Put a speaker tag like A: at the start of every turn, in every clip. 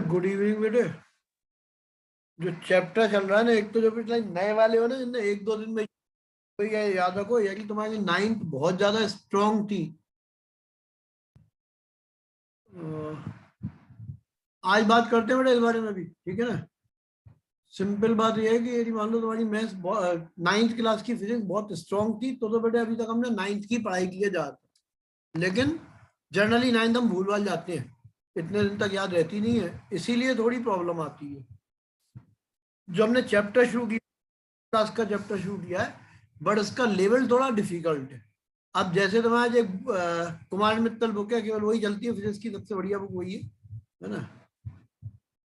A: Good evening बेटे। जो chapter चल रहा है ना, एक तो जो पिछले नए वाले हो ना, जिनने एक दो दिन में, तो ये याद रखो ये कि तुम्हारी नाइन्थ बहुत ज्यादा स्ट्रांग थी। आज बात करते हैं बेटा इस बारे में भी, ठीक है ना। सिंपल बात ये है कि यदि मान लो तुम्हारी मैथ्स नाइन्थ क्लास की फिजिक्स बहुत स्ट्रांग थी, तो बेटे अभी तक हमने नाइन्थ की पढ़ाई की है ज्यादा। लेकिन जनरली नाइन्थ हम भूल भाल जाते हैं, इतने दिन तक याद रहती नहीं है, इसीलिए थोड़ी प्रॉब्लम आती है। जो हमने चैप्टर शुरू किया, क्लास का चैप्टर शुरू किया है, बट इसका लेवल थोड़ा डिफिकल्ट है। अब जैसे तुम्हारा जो कुमार मित्तल बुक है, केवल वही चलती है, फिजिक्स की सबसे बढ़िया बुक वही है ना।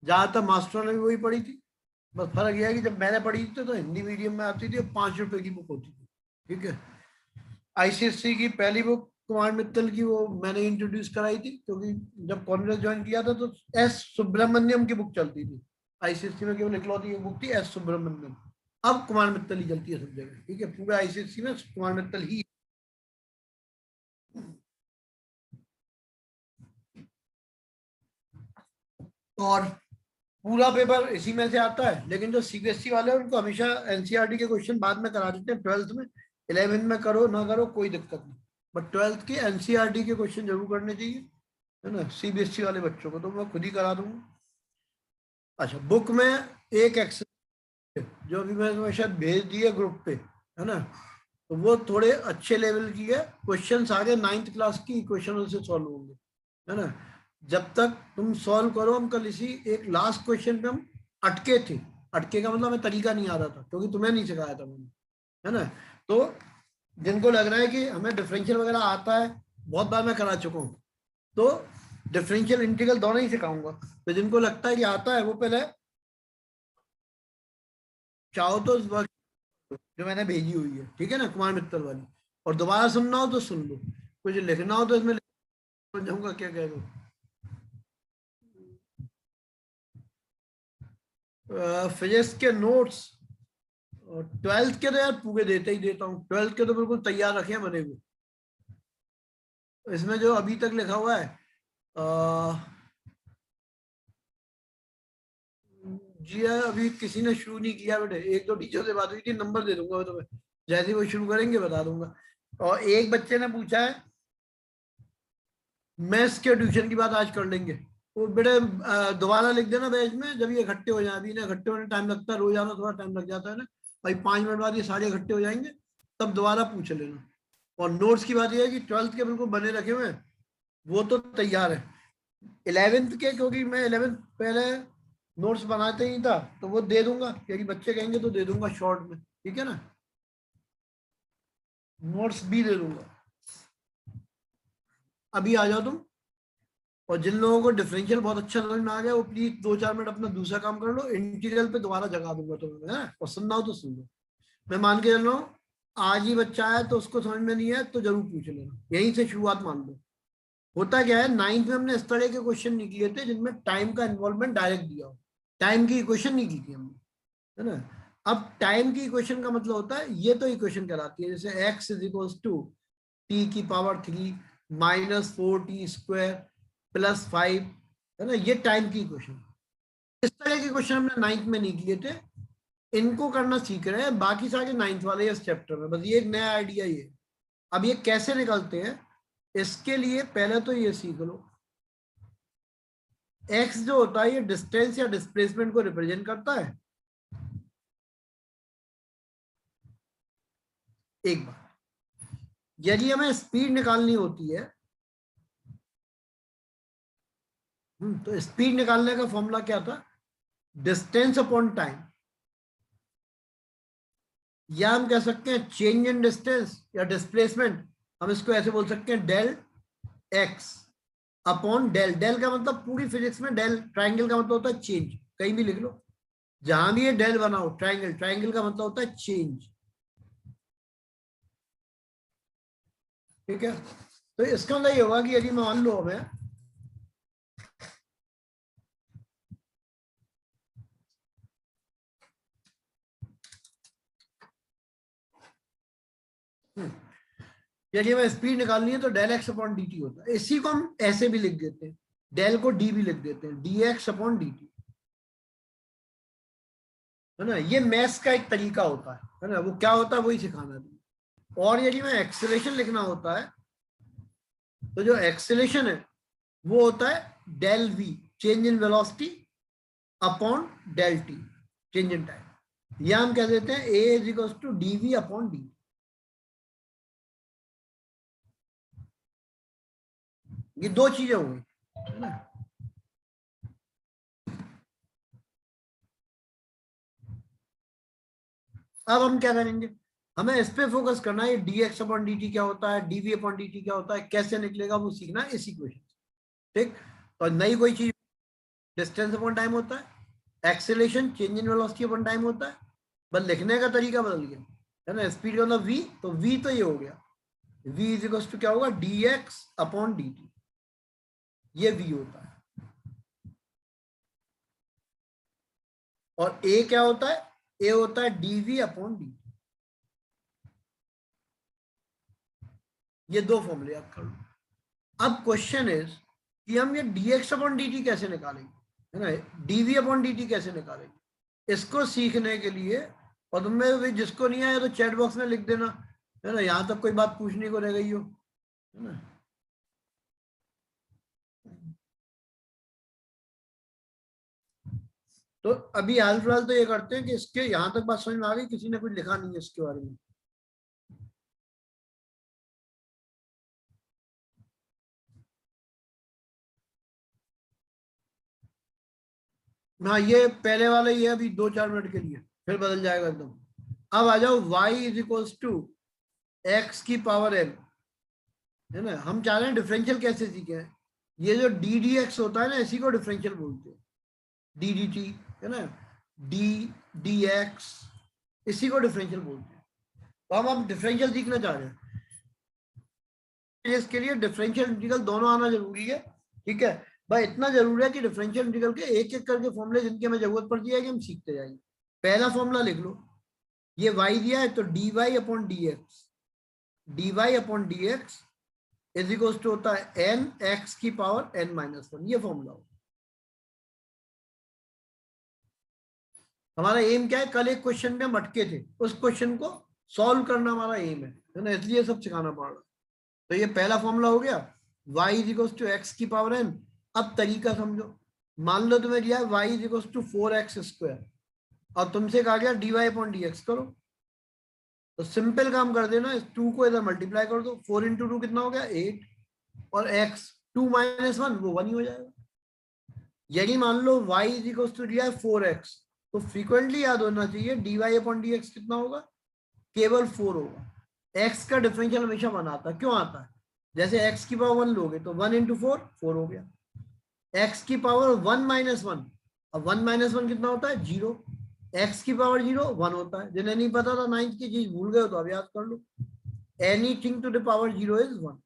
A: ज्यादातर मास्टरों ने भी वही पढ़ी थी। बस फर्क यह है कि जब मैंने पढ़ी थी तो हिंदी मीडियम में आती थी, 5 रुपए की बुक होती थी, ठीक है। आईसीएससी की पहली बुक कुमार मित्तल की वो मैंने इंट्रोड्यूस कराई थी, क्योंकि जब कॉन्ग्रेस ज्वाइन किया था तो एस सुब्रमण्यम की बुक चलती थी। आईसीएससी में केवल इकलौती एक बुक थी, एस सुब्रमण्यम। अब कुमार मित्तल ही चलती है सब जगह, ठीक है, पूरे आईसीएससी में कुमार मित्तल ही। और पूरा पेपर इसी में से आता है, लेकिन जो सीबीएसई वाले हैं उनको हमेशा एनसीईआरटी के क्वेश्चन बाद में करा देते हैं 12th में। 11th में करो ना करो कोई दिक्कत नहीं, बट 12th के एनसीईआरटी के क्वेश्चन जरूर करने चाहिए, है ना, सीबीएसई वाले बच्चों को तो मैं खुद ही करा दूंगा। अच्छा, बुक में एक एक्सरसाइज जो अभी मैं तुम्हें शायद भेज दिए ग्रुप पे, है ना, तो वो थोड़े अच्छे लेवल की है, क्वेश्चन आगे 9th क्लास की इक्वेशनों से सॉल्व होंगे, है ना। जब तक तुम सॉल्व करो, हम कल इसी एक लास्ट क्वेश्चन पे हम अटके थे। अटके का मतलब हमें तरीका नहीं आ रहा था क्योंकि तुम्हें नहीं सिखाया था मैंने, है ना। तो जिनको लग रहा है कि हमें डिफरेंशियल वगैरह आता है, बहुत बार मैं करा चुका हूँ, तो डिफरेंशियल इंटीग्रल दोनों ही सिखाऊंगा। तो जिनको लगता है कि आता है वो पहले चाहो तो इस वर्क जो मैंने भेजी हुई है, ठीक है ना, कुमार मित्तल वाली, और दोबारा सुनना हो तो सुन लो, कुछ लिखना हो तो इसमें समझ जाऊंगा क्या कह रहे हो। फिजिक्स के नोट्स 12th के तो यार पूरे देते ही देता हूँ, 12th के तो बिल्कुल तैयार रखे हैं बने हुए। इसमें जो अभी तक लिखा हुआ है, जी है, अभी किसी ने शुरू नहीं किया बेटे, एक दो टीचर से बात हुई थी, नंबर दे दूंगा तो मैं, जैसे ही वो शुरू करेंगे बता दूंगा। और एक बच्चे ने पूछा है मैथ्स के ट्यूशन की बात आज कर लेंगे, वो बेटे दोबारा लिख देना बैच में जब ये इकट्ठे हो जाए, अभी इन्हें इकट्ठे होने टाइम लगता है, रोज आना थोड़ा टाइम लग जाता है ना भाई, 5 मिनट बाद ये सारे इकट्ठे हो जाएंगे, तब दोबारा पूछ लेना। और नोट्स की बात यह है कि 12th के बिल्कुल बने रखे हुए हैं, वो तो तैयार है। 11th के, क्योंकि मैं 11th पहले नोट्स बनाते ही था, तो वो दे दूंगा, क्योंकि बच्चे कहेंगे तो दे दूंगा शॉर्ट में, ठीक है ना, नोट्स भी दे दूंगा। अभी आ जाओ तुम, और जिन लोगों को डिफरेंशियल बहुत अच्छा समझ में आ गया वो प्लीज 2-4 मिनट अपना दूसरा काम कर लो, इंटीग्रल पे दोबारा जगा दूंगा तुम्हें, है, और सुनना हो तो सुन लो। मैं मान के चल रहा हूँ आज ही बच्चा है तो उसको समझ में नहीं है तो जरूर पूछ लेना, यहीं से शुरुआत मान लो। होता क्या है, 9th में हमने इस तरह के क्वेश्चन नहीं किए थे जिनमें टाइम का इन्वॉल्वमेंट डायरेक्ट दिया हो, टाइम की इक्वेशन नहीं की थी हमने, है ना। अब टाइम की इक्वेशन का मतलब होता है, ये तो इक्वेशन कहलाती है, जैसे x is equal to t⁻³ -4t² +5, है ना, ये टाइम की इक्वेशन। इस तरह के क्वेश्चन हमने 9th में नहीं किए थे, इनको करना सीख रहे हैं बाकी सारे 9th वाले इस चैप्टर में, बस ये एक नया आइडिया ये। अब ये कैसे निकलते हैं, इसके लिए पहले तो ये सीख लो, x जो होता है ये डिस्टेंस या डिस्प्लेसमेंट को रिप्रेजेंट करता है। एक बार यदि हमें स्पीड निकालनी होती है, तो स्पीड निकालने का फॉर्मूला क्या था, डिस्टेंस अपॉन टाइम, या हम कह सकते हैं चेंज इन डिस्टेंस या डिस्प्लेसमेंट, हम इसको ऐसे बोल सकते हैं del x upon del. Del का मतलब पूरी फिजिक्स में डेल ट्राइंगल का मतलब होता है चेंज, कहीं भी लिख लो, जहां भी ये डेल बना हो ट्राइंगल, ट्राइंगल का मतलब होता है चेंज, ठीक है। तो इसका मतलब ये होगा कि यदि मान लो हमें यदि हमें स्पीड निकालनी है तो del x upon d t होता है, इसी को हम ऐसे भी लिख देते हैं, डेल को डी भी लिख देते हैं, D x upon d T, है ना। ये मैथ्स का एक तरीका होता है ना, वो क्या होता है वही सिखाना है। और यदि मैं एक्सेलेरेशन लिखना होता है तो जो एक्सेलेरेशन है वो होता है del V, change in velocity, upon del T, change in time, या हम कह देते हैं A is equal to D we upon D. ये दो चीजें हो गई, है ना। अब हम क्या करेंगे, हमें इस पे फोकस करना है, d x upon d t क्या होता है, d we upon d t क्या होता है, कैसे निकलेगा वो सीखना है इस इक्वेशन, ठीक। और नई कोई चीज, डिस्टेंस अपॉन टाइम होता है, acceleration change in velocity upon time होता है, बस लिखने का तरीका बदल गया, है ना। स्पीड का मतलब वी, तो वी तो ये हो गया, वी इज इक्वल टू क्या होगा, D x upon d t, ये वी होता है। और ए क्या होता है, ए होता है डी वी अपॉन डी, ये दो फॉर्मूले याद कर लो। अब क्वेश्चन इज कि हम ये D x upon d T कैसे निकालेंगे, है ना। dv अपॉन dt कैसे निकालेंगे इसको सीखने के लिए, और तुम्हें भी जिसको नहीं आया तो चैट बॉक्स में लिख देना, है ना, यहाँ तक कोई बात पूछने को रह गई हो, है ना। तो अभी हाल फिलहाल तो ये करते हैं कि इसके यहाँ तक बात समझ में आ गई, किसी ने कुछ लिखा नहीं है इसके बारे में। हाँ ये पहले वाला ही है अभी 2-4 मिनट के लिए, फिर बदल जाएगा एकदम। अब आ जाओ y is equals to x की पावर n, है ना। हम चाह रहे हैं डिफरेंशियल कैसे सीखे, ये जो डी डी एक्स होता है ना, इसी को डिफरेंशियल बोलते हैं, डी डी टी, है ना, डी डी एक्स, इसी को डिफरेंशियल बोलते हैं। तो हम अब डिफरेंशियल सीखना चाह रहे हैं, इसके लिए डिफरेंशियल इंटीग्रल दोनों आना जरूरी है, ठीक है भाई। इतना जरूरी है कि डिफरेंशियल इंटीग्रल के एक एक करके फॉर्मूले जिनकी हमें जरूरत पड़ती है कि हम सीखते जाएंगे। पहला फॉर्मूला लिख लो, ये y दिया है तो dy upon d x, d y upon d x is equal to होता है n x की पावर n-1, ये फॉर्मूला हो। हमारा एम क्या है, कल एक क्वेश्चन में हम अटके थे, उस क्वेश्चन को सॉल्व करना हमारा एम है ना, इसलिए सब सिखाना पड़ रहा है। तो ये पहला फॉर्मूला हो गया, y is equal to x की पावर n। अब तरीका समझो, मान लो तुम्हें दिया y is equal to 4x² और तुमसे कहा गया dy अपॉन डी एक्स करो, तो सिंपल काम कर देना, इस 2 को इधर मल्टीप्लाई कर दो, 4 इंटू 2 कितना हो गया 8, और x 2-1 वो 1 ही हो जाएगा। यदि मान लो y इज इक्वल टू दिया है 4x, तो फ्रीक्वेंटली याद होना चाहिए dy अपॉन डी एक्स कितना होगा, केवल 4 होगा। x का डिफरेंशियल हमेशा 1 आता है, क्यों आता है, जैसे x की पावर 1 लोगे तो 1 इंटू 4 4 हो गया, x की पावर 1-1, अब 1-1 कितना होता है 0, x की पावर 0 1 होता है। जिन्हें नहीं पता था 9th की चीज भूल गए हो तो अब याद कर लो, anything to the power 0 is 1।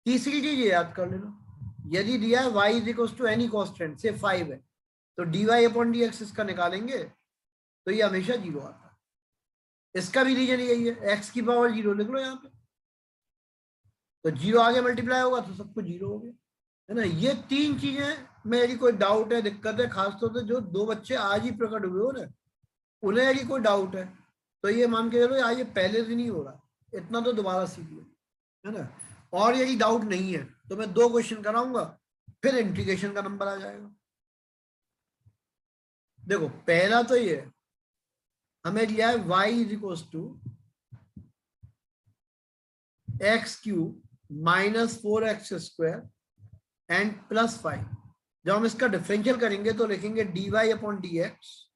A: तीसरी चीज ये याद कर लेना, यदि दिया है y is equal to any constant से 5 है, तो dy अपॉन डी एक्स इसका निकालेंगे तो ये हमेशा 0 आता है। इसका भी रीजन यही है, x की पावर 0 लिख लो यहाँ पे, तो 0 आगे मल्टीप्लाई होगा तो सब कुछ 0 हो गया, है ना। ये 3 चीजें में यदि कोई डाउट है, दिक्कत है, खासतौर से जो 2 बच्चे आज ही प्रकट हुए हो ना, उन्हें यदि कोई डाउट है तो ये मान के चलो आज ये पहले दिन ही हो रहा, इतना तो दोबारा सीख लो, है ना। और यदि डाउट नहीं है तो मैं 2 क्वेश्चन कराऊंगा, फिर इंटीग्रेशन का नंबर आ जाएगा। देखो पहला तो ये हमें दिया है y is equal to x³ minus 4x² and +5। जब हम इसका डिफरेंशियल करेंगे तो लिखेंगे dy upon d x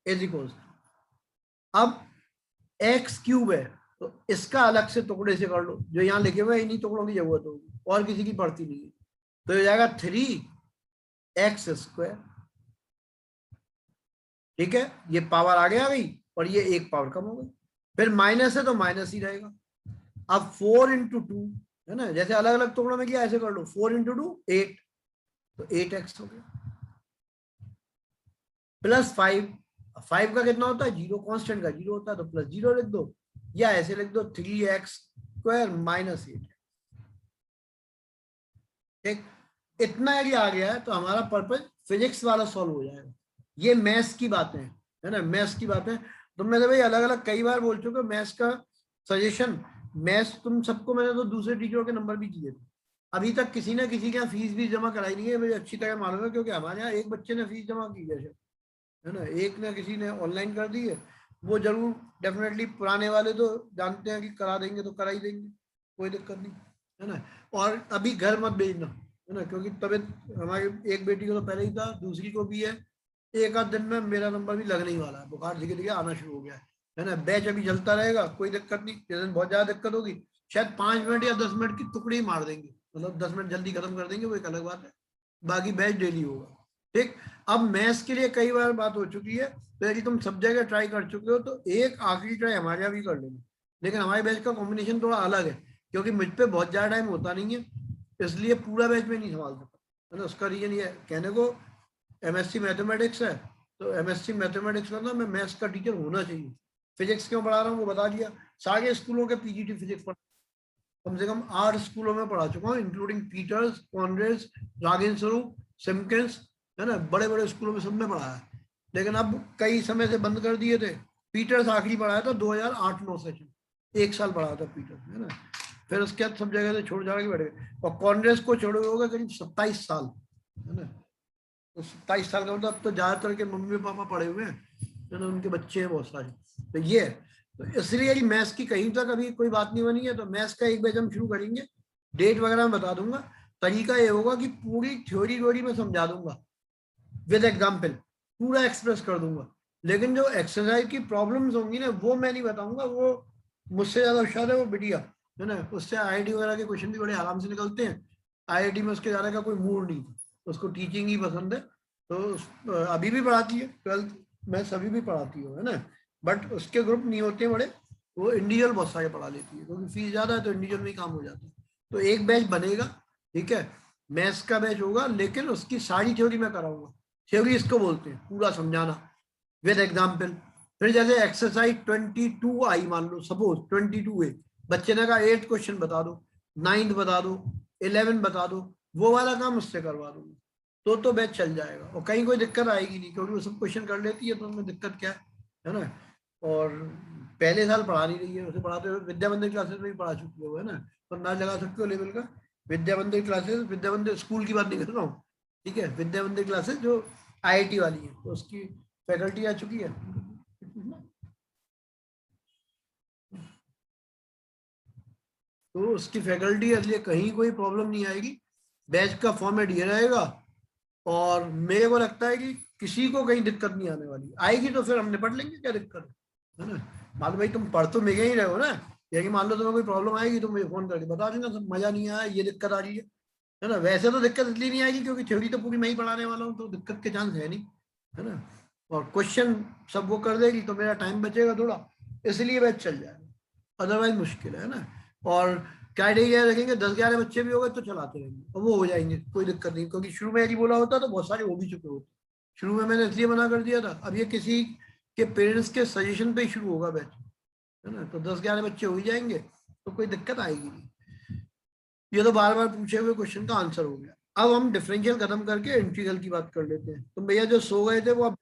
A: is equal, अब x³ है तो इसका अलग से टुकड़े से कर लो, जो यहाँ लिखे हुए इन्हीं टुकड़ों की जरूरत होगी और किसी की पड़ती नहीं है, तो ये जाएगा 3x², ठीक है, ये पावर आगे आ गई और ये एक पावर कम हो गई, फिर माइनस है तो माइनस ही रहेगा। अब 4 इंटू 2, है ना, जैसे अलग अलग टुकड़ों में किया ऐसे कर लो, 4 इंटू 2 8, तो 8x हो गया, +5, 5 का कितना होता है 0, कांस्टेंट का 0 होता है तो +0 लिख दो, या ऐसे लिख दो 3x² माइनस 8। ठीक, इतना यदि आ गया है तो हमारा पर्पज फिजिक्स वाला सॉल्व हो जाएगा। ये मैथ्स की बातें हैं, है ना, मैथ्स की बातें। तुम में से भाई अलग अलग कई बार बोल चुके हो मैथ्स का सजेशन, मैथ्स तुम सबको मैंने तो दूसरे टीचरों के नंबर भी दिए थे, अभी तक किसी ने किसी के यहाँ फीस भी जमा कराई नहीं है, मुझे अच्छी तरह मालूम है, क्योंकि हमारे यहाँ एक बच्चे ने फीस जमा की है ना, एक ने किसी ने ऑनलाइन कर दी है, वो जरूर डेफिनेटली पुराने वाले तो जानते हैं कि करा देंगे तो करा ही देंगे, कोई दिक्कत नहीं, है ना। और अभी घर मत भेजना, है ना, क्योंकि तबीयत हमारी एक बेटी को तो पहले ही था, दूसरी को भी है, एक आध दिन में मेरा नंबर भी लगने ही वाला है, बुखार धीरे धीरे आना शुरू हो गया है ना। बैच अभी चलता रहेगा, कोई दिक्कत नहीं, जिस दिन बहुत ज्यादा दिक्कत होगी शायद 5 मिनट या 10 मिनट की टुकड़ी मार देंगे, मतलब 10 मिनट जल्दी खत्म कर देंगे, वो एक अलग बात है, बाकी बैच डेली होगा। ठीक, अब मैथ्स के लिए कई बार बात हो चुकी है, तो यदि तुम सब जगह ट्राई कर चुके हो तो एक आखिरी ट्राई हमारे यहाँ भी कर लेना, लेकिन हमारे बैच का कॉम्बिनेशन थोड़ा अलग है, क्योंकि मुझ पे बहुत ज्यादा टाइम होता नहीं है, इसलिए पूरा बैच में नहीं संभाल सकता, है ना। उसका रीजन ये कहने को MSc मैथमेटिक्स है, तो MSc मैथमेटिक्स में ना मैं मैथ्स का टीचर होना चाहिए, फिजिक्स क्यों पढ़ा रहा हूँ वो बता दिया, सारे स्कूलों के PGT फिजिक्स पढ़ा, कम से कम 8 स्कूलों में पढ़ा चुका हूँ, इंक्लूडिंग पीटर्स, कॉनरेड्स, रागिन स्वरूप, सिम्किंस, है ना, बड़े बड़े स्कूलों में सब में पढ़ाया है, लेकिन अब कई समय से बंद कर दिए थे। पीटर्स आखिरी पढ़ाया था 2008-9 सेशन, 1 साल पढ़ाया था पीटर्स, है ना। फिर उसके बाद सब जगह से छोड़ छाड़ के बैठ गए, और कांग्रेस को छोड़े हुए होगा करीब 27 साल, है ना। तो 27 साल का मतलब अब तो ज्यादातर के मम्मी पापा पढ़े हुए हैं, है ना, उनके बच्चे हैं बहुत सारे। तो ये है, तो इसलिए मैथ्स की कहीं तक अभी कोई बात नहीं बनी है, तो मैथ्स का एक बैच हम शुरू करेंगे, डेट वगैरह मैं बता दूंगा। तरीका ये होगा कि पूरी थ्योरी व्योरी में समझा दूंगा विद एग्जाम्पल, पूरा एक्सप्रेस कर दूंगा, लेकिन जो एक्सरसाइज की प्रॉब्लम्स होंगी ना वो मैं नहीं बताऊंगा, वो मुझसे ज्यादा होशियार है वो बिटिया, है ना, उससे आईआईटी वगैरह के क्वेश्चन भी बड़े आराम से निकलते हैं। आईआईटी में उसके जाने का कोई मूड नहीं था, उसको टीचिंग ही पसंद है, तो अभी भी पढ़ाती है 12th में, सभी भी पढ़ाती हो, है ना, बट उसके ग्रुप नहीं होते बड़े, वो इंडिविजुअल बहुत सारे पढ़ा लेती है, क्योंकि फीस ज्यादा है तो इंडिविजुअल में ही काम हो जाता है। तो एक बैच बनेगा, ठीक है, मैथ्स का बैच होगा, लेकिन उसकी सारी थ्योरी मैं कराऊंगा। थ्योरी इसको बोलते हैं, पूरा समझाना विद एग्जाम्पल। फिर जैसे एक्सरसाइज 22 आई, मान लो सपोज 22 है, बच्चे ने कहा 8 क्वेश्चन बता दो, 9 बता दो, 11 बता दो, वो वाला काम उससे करवा दूंगा, तो बैच चल जाएगा, और कहीं कोई दिक्कत आएगी नहीं, क्योंकि वो सब क्वेश्चन कर लेती है, तो उनमें दिक्कत क्या है ना। और पहले साल पढ़ा नहीं रही है, उसे पढ़ाते हुए विद्या मंदिर क्लासेस में भी पढ़ा चुकी हो, है ना, तो अंदाज लगा सकते हो लेवल का। विद्या मंदिर क्लासेस, विद्या मंदिर स्कूल की बात नहीं कर रहा हूँ, ठीक है, विद्या मंदिर क्लासेस जो आईआईटी वाली है, तो उसकी फैकल्टी आ चुकी है, तो उसकी फैकल्टी है, इसलिए कहीं कोई प्रॉब्लम नहीं आएगी। बैच का फॉर्मेट ये रहेगा, और मेरे को लगता है कि किसी को कहीं दिक्कत नहीं आने वाली, आएगी तो फिर हम निपट लेंगे, क्या दिक्कत है ना। मान लो भाई तुम पढ़ तो मेरे ही रहे हो ना, या कि मान लो तुम्हें कोई प्रॉब्लम आएगी तो मुझे फोन करके बता देना, सब मजा नहीं आया, ये दिक्कत आ रही है ना। वैसे तो दिक्कत इसलिए नहीं आएगी क्योंकि थ्योरी तो पूरी मैं ही पढ़ाने वाला हूँ, तो दिक्कत के चांस है नहीं, है ना। और क्वेश्चन सब वो कर देगी, तो मेरा टाइम बचेगा थोड़ा, इसलिए बैच चल जाएगा, अदरवाइज मुश्किल है ना। और क्राइटेरिया रखेंगे 10-11 बच्चे भी हो गए तो चलाते रहेंगे, और वो हो जाएंगे, कोई दिक्कत नहीं, क्योंकि शुरू में यदि बोला होता तो बहुत सारे हो भी चुके होते। शुरू में मैंने इसलिए मना कर दिया था, अब ये किसी के पेरेंट्स के सजेशन पे ही शुरू होगा बैच, है ना, तो 10-11 बच्चे हो ही जाएंगे, तो कोई दिक्कत आएगी नहीं। ये तो बार बार पूछे हुए क्वेश्चन का आंसर हो गया। अब हम डिफरेंशियल खत्म करके इंटीग्रल की बात कर लेते हैं। तो भैया जो सो गए थे वो अब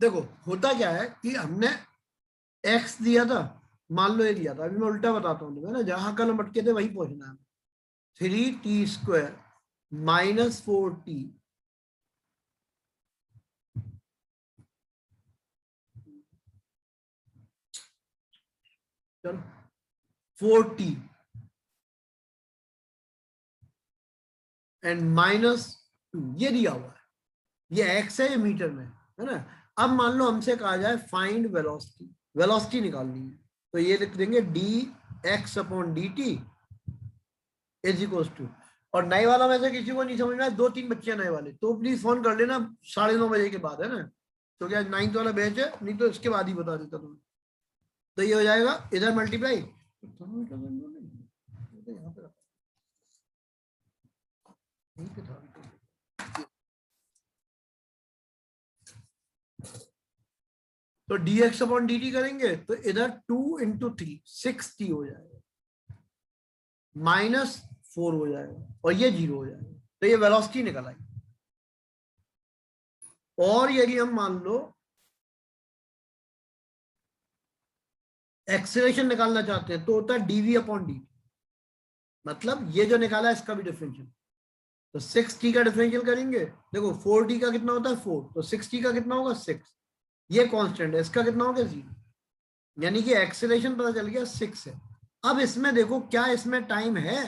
A: देखो, होता क्या है कि हमने एक्स दिया था, मान लो ये दिया था, अभी मैं उल्टा बताता हूँ तुम्हें ना, जहां कल हम अटके थे वही पहुंचना है। 3t² -4t, चलो 4t एंड -2, ये दिया हुआ है, ये एक्स है, ये मीटर में है ना। अब मान लो हमसे कहा जाए फाइंड वेलोसिटी, वेलोसिटी निकालनी है, तो ये लिख देंगे dx/dt इज इक्वल टू, और नए वाला में से किसी को नहीं समझ में आया, 2-3 बच्चे नए वाले, तो प्लीज फोन कर लेना 9:30 के बाद, है ना, तो क्या 9th वाला बैच है, नहीं तो इसके बाद ही बता देता तुम्हें। तो ये हो जाएगा इधर मल्टीप्लाई, तो dx/dt करेंगे तो इधर 2 × 3 6t हो जाएगा, -4 हो जाएगा, और ये 0 हो जाएगा, तो ये वेलोसिटी निकल आई। और यदि हम मान लो एक्सेलरेशन निकालना चाहते हैं तो होता है dv/dt, मतलब ये जो निकाला है इसका भी डिफरेंशियल, तो 6t का डिफरेंशियल करेंगे, देखो 4t का कितना होता है 4, तो 6t का कितना होगा 6, ये कांस्टेंट है, इसका कितना होगा 0, यानी कि एक्सेलरेशन पता चल गया 6 है। अब इसमें देखो क्या इसमें टाइम है,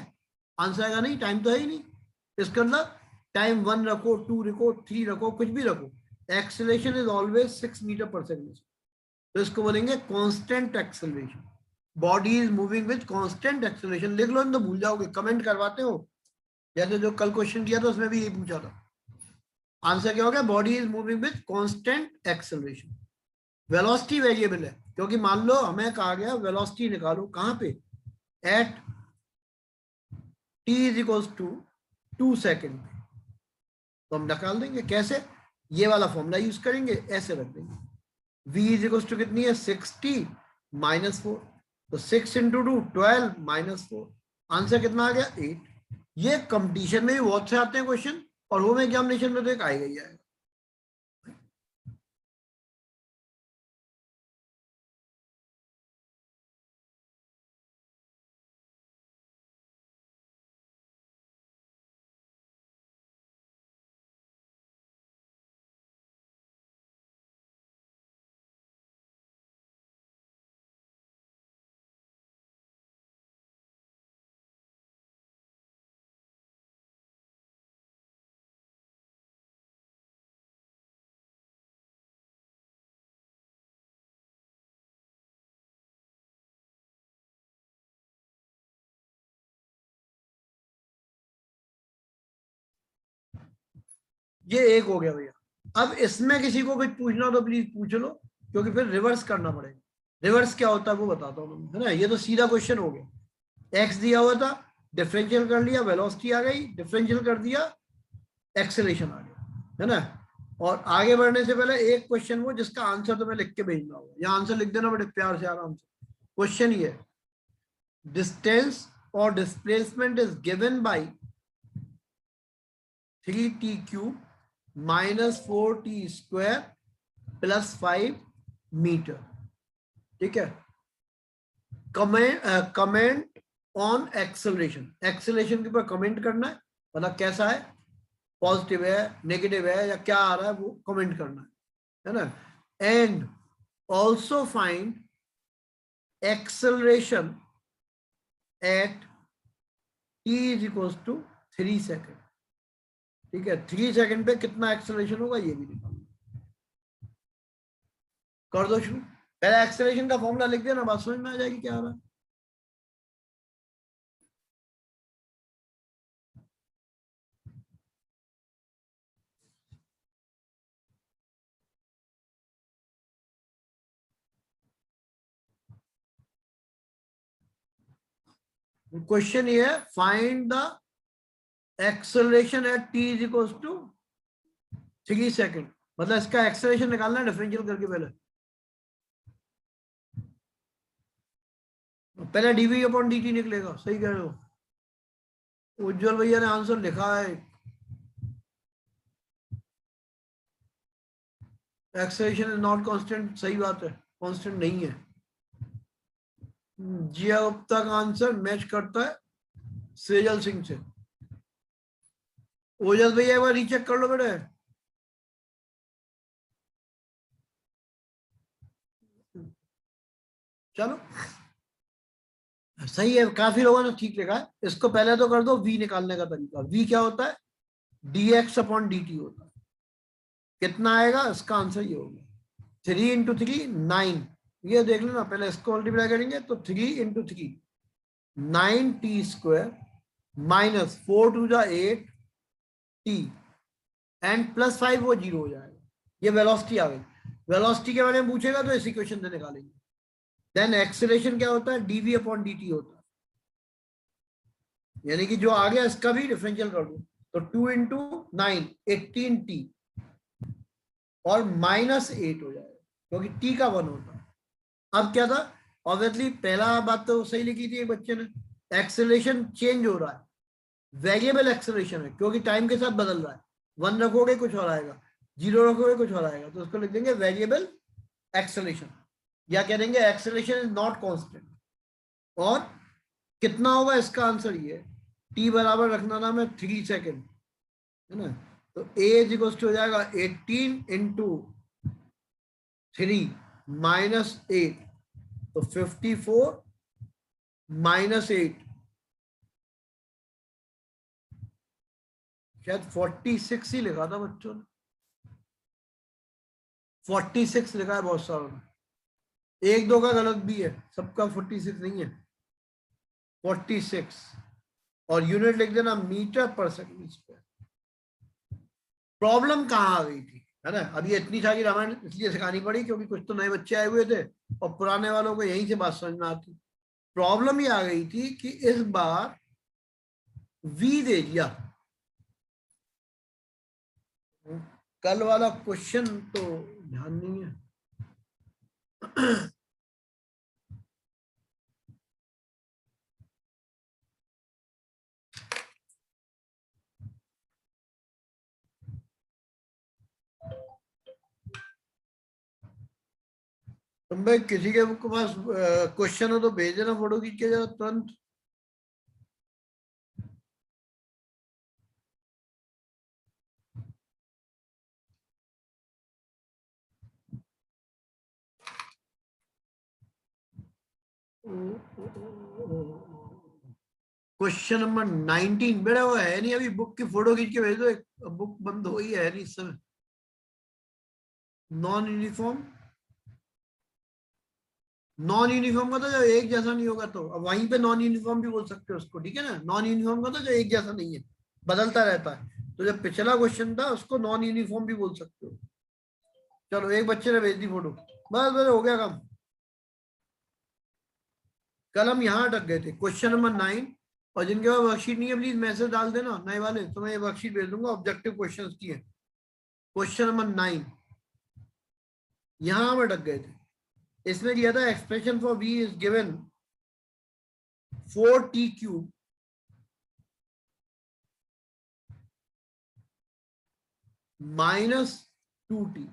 A: आंसर आएगा नहीं, टाइम तो है ही नहीं, इसका मतलब टाइम 1 रखो, 2 रखो, 3 रखो, कुछ भी रखो, एक्सेलरेशन इज ऑलवेज 6 मीटर पर सेकेंड, तो इसको बोलेंगे constant acceleration, body is moving with constant acceleration. लिख लो तो भूल जाओगे, कमेंट करवाते हो, जैसे जो कल क्वेश्चन किया था उसमें भी यही पूछा था, आंसर क्या होगा, body is moving with constant acceleration. Velocity variable है, क्योंकि मान लो हमें कहा गया वेलोसिटी निकालो, कहां पे, at t is equal to 2 second, तो हम निकाल देंगे कैसे, ये वाला फॉर्मूला यूज करेंगे, ऐसे रख देंगे, v इज इक्वल टू कितनी है 6t -4, तो 6 × 2 12 -4, आंसर कितना आ गया 8। ये कंपटीशन में भी बहुत से आते हैं क्वेश्चन, और होम एग्जामिनेशन में तो एक आएगा ही आएगा। ये एक हो गया भैया। अब इसमें किसी को कुछ पूछना हो तो प्लीज पूछ लो, क्योंकि फिर रिवर्स करना पड़ेगा। रिवर्स क्या होता है वो बताता हूँ, है ना। ये तो सीधा क्वेश्चन हो गया, एक्स दिया हुआ था, डिफरेंशियल कर लिया, वेलोसिटी आ गई, डिफरेंशियल कर दिया, एक्सेलरेशन आ गया, है ना। और आगे बढ़ने से पहले एक क्वेश्चन वो जिसका आंसर तुम्हें लिख के भेजना होगा, या आंसर लिख देना बड़े प्यार से आराम से। क्वेश्चन ये, डिस्टेंस और displacement is given by 3t cube minus 4t square plus 5 metre. ठीक है। कमेंट ऑन एक्सेलरेशन, एक्सेलरेशन के ऊपर कमेंट करना है, मतलब कैसा है, पॉजिटिव है, नेगेटिव है, या क्या आ रहा है वो कमेंट करना है ना। And also find acceleration at t is equal to 3 second. ठीक है, 3 सेकेंड पे कितना एक्सेलरेशन होगा ये भी निकालना। कर दो शुरू। पहले एक्सेलरेशन का फॉर्मूला लिख देना, बात समझ में आ जाएगी क्या आ रहा है। क्वेश्चन ये है, find the acceleration at t is equal to 3 second. मतलब इसका एक्सेलरेशन निकालना है डिफरेंशियल करके। पहले डीवी अपॉन डी टी निकलेगा, सही कह रहे हो। उज्जवल भैया ने आंसर लिखा है, एक्सेलरेशन इज नॉट कांस्टेंट, सही बात है, कांस्टेंट नहीं है। जिया गुप्ता का आंसर मैच करता है सेजल सिंह से। ओजस भैया एक बार रीचेक कर लो बेटे। चलो सही है, काफी लोगों ने ठीक लिखा है। इसको पहले तो कर दो वी निकालने का तरीका। वी क्या होता है, dx अपॉन dt होता है। कितना आएगा, इसका आंसर ये होगा 3 इंटू 3 9। ये देख लेना, पहले इसको मल्टीप्लाई करेंगे तो 3 into 3 9t square minus 4 to जा 8t एंड प्लस 5 वो 0 हो जाएगा। ये वेलोसिटी आ गई। वेलोसिटी के बारे में पूछेगा तो इसी क्वेश्चन से निकालेंगे। देन एक्सेलरेशन क्या होता है, dv अपॉन dt होता है। यानी कि जो आ गया इसका भी डिफरेंशियल कर दो, तो 2 इंटू 9 18t और माइनस 8 हो जाएगा, क्योंकि t का 1 होता है। अब क्या था, ऑब्वियसली पहला बात तो सही लिखी थी बच्चे ने, एक्सेलरेशन चेंज हो रहा है, वेरिएबल एक्सेलरेशन है, क्योंकि टाइम के साथ बदल रहा है। 1 रखोगे कुछ और आएगा, 0 रखोगे कुछ और आएगा, तो उसको लिख देंगे वेरिएबल एक्सेलरेशन, या कह देंगे एक्सेलरेशन इज नॉट कांस्टेंट। और कितना होगा, इसका आंसर ये t बराबर रखना नाम है 3 सेकेंड, है ना। तो a इज इक्वल टू हो जाएगा 18 इंटू 3 माइनस 8, तो 54 माइनस 8, शायद 46 ही लिखा था बच्चों ने, 46 लिखा है बहुत सारों ने। एक दो का गलत भी है, सबका 46 नहीं है, 46। और यूनिट लिख देना मीटर पर सेकंड स्क्वायर। प्रॉब्लम कहाँ आ गई थी, है ना। अब ये इतनी सारी रामायण इसलिए सिखानी पड़ी क्योंकि कुछ तो नए बच्चे आए हुए थे और पुराने वालों को यहीं से बात समझ में आती। प्रॉब्लम ये आ गई थी कि इस बार वी दे दिया। कल वाला क्वेश्चन तो ध्यान नहीं है। तुम भाई किसी के पास क्वेश्चन हो तो भेज देना फोटो खींच के जरा तुरंत। क्वेश्चन नंबर 19 बेटा वो है नहीं अभी, बुक की फोटो खींच के भेज दो। एक बुक बंद हो गई है नहीं इस समय। नॉन यूनिफॉर्म, नॉन यूनिफॉर्म का तो जो एक जैसा नहीं होगा तो अब वहीं पे नॉन यूनिफॉर्म भी बोल सकते हो उसको, ठीक है ना। नॉन यूनिफॉर्म का तो जो एक जैसा नहीं है, बदलता रहता है, तो जब पिछला क्वेश्चन था उसको नॉन यूनिफॉर्म भी बोल सकते हो। चलो एक बच्चे ने भेज दी फोटो, बस बस हो गया काम। कल हम यहाँ अटक गए थे क्वेश्चन नंबर 9। और जिनके पास वर्कशीट नहीं है प्लीज मैसेज डाल देना नए वाले, तो मैं ये वर्कशीट भेज दूंगा ऑब्जेक्टिव क्वेश्चंस की है। क्वेश्चन नंबर 9 यहाँ हम अटक गए थे। इसमें दिया था expression for v is given 4t³ -2t।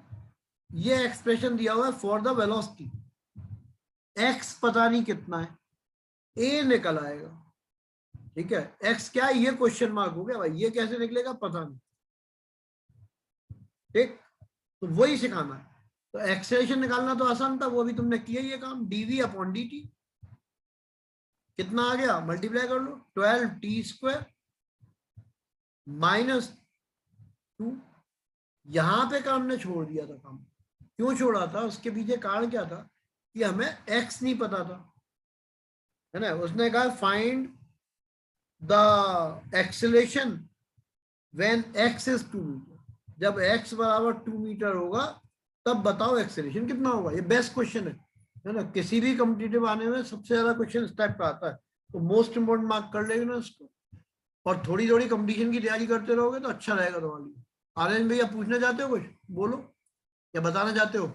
A: ये एक्सप्रेशन दिया हुआ है फॉर द वेलोसिटी। x पता नहीं कितना है, a निकल आएगा, ठीक है। x क्या है ये क्वेश्चन मार्क हो गया भाई, ये कैसे निकलेगा पता नहीं, ठीक। तो वही सिखाना है। तो एक्सेलरेशन निकालना तो आसान था, वो भी तुमने किया ये काम, dv/dt। कितना आ गया मल्टीप्लाई कर लो, 12t² -2। यहां पे काम ने छोड़ दिया था काम। क्यों छोड़ा था, उसके पीछे कारण क्या था कि हमें x नहीं पता था, है ना। उसने कहा find the acceleration when x is 2 metre. जब x बराबर 2 मीटर होगा तब बताओ एक्सेलरेशन कितना होगा। ये बेस्ट क्वेश्चन है ना। किसी भी कॉम्पिटिटिव आने में सबसे ज्यादा क्वेश्चन इस टाइप का आता है, तो मोस्ट इंपोर्टेंट मार्क कर लेंगे ना इसको। और थोड़ी थोड़ी कंपटीशन की तैयारी करते रहोगे तो अच्छा रहेगा तुम्हारे लिए। आर्यन भैया पूछना चाहते हो कुछ, बोलो, या बताना चाहते हो।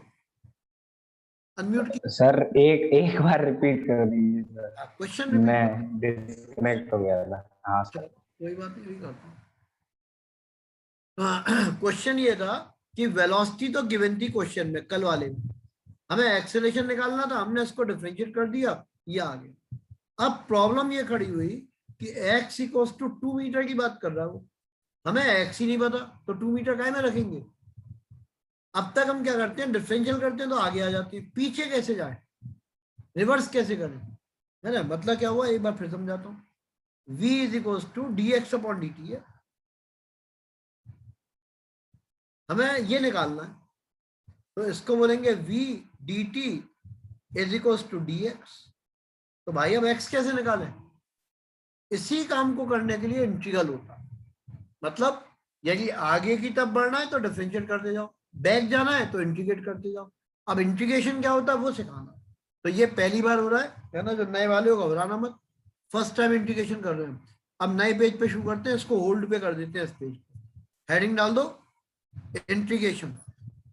A: अनम्यूट की
B: सर एक एक बार रिपीट कर दीजिए सर,
A: क्वेश्चन रिपीट।
B: मैं डिस्कनेक्ट हो गया था। हाँ सर।
A: कोई बात नहीं, करता हूँ। क्वेश्चन ये था कि वेलोसिटी तो गिवन थी क्वेश्चन में कल वाले में, हमें एक्सेलरेशन निकालना था, हमने इसको डिफरेंशिएट कर दिया, ये आ गया। अब प्रॉब्लम ये खड़ी हुई कि x इक्वल्स टू 2 मीटर की बात कर रहा हूं, हमें x ही नहीं पता, तो 2 मीटर काहे में रखेंगे। अब तक हम क्या करते हैं, डिफरेंशियल करते हैं तो आगे आ जाती है, पीछे कैसे जाए, रिवर्स कैसे करें, है ना। मतलब क्या हुआ एक बार फिर समझाता हूँ। v is equals to dx/dt है, हमें ये निकालना है, तो इसको बोलेंगे v dt is equals to dx। तो भाई अब x कैसे निकालें, इसी काम को करने के लिए इंटीग्रल होता है। मतलब यदि आगे की तरफ बढ़ना है तो डिफरेंशिएट करते जाओ, बैक जाना है तो इंटीग्रेट करते जाओ। अब इंटीग्रेशन क्या होता है वो सिखाना। तो ये पहली बार हो रहा है ना, जो नए वाले हो घबराना मत, फर्स्ट टाइम इंटीग्रेशन कर रहे हैं। अब नए पेज पे शुरू करते हैं, इसको होल्ड पे कर देते हैं, इस पेज पे हेडिंग डाल दो इंटीग्रेशन।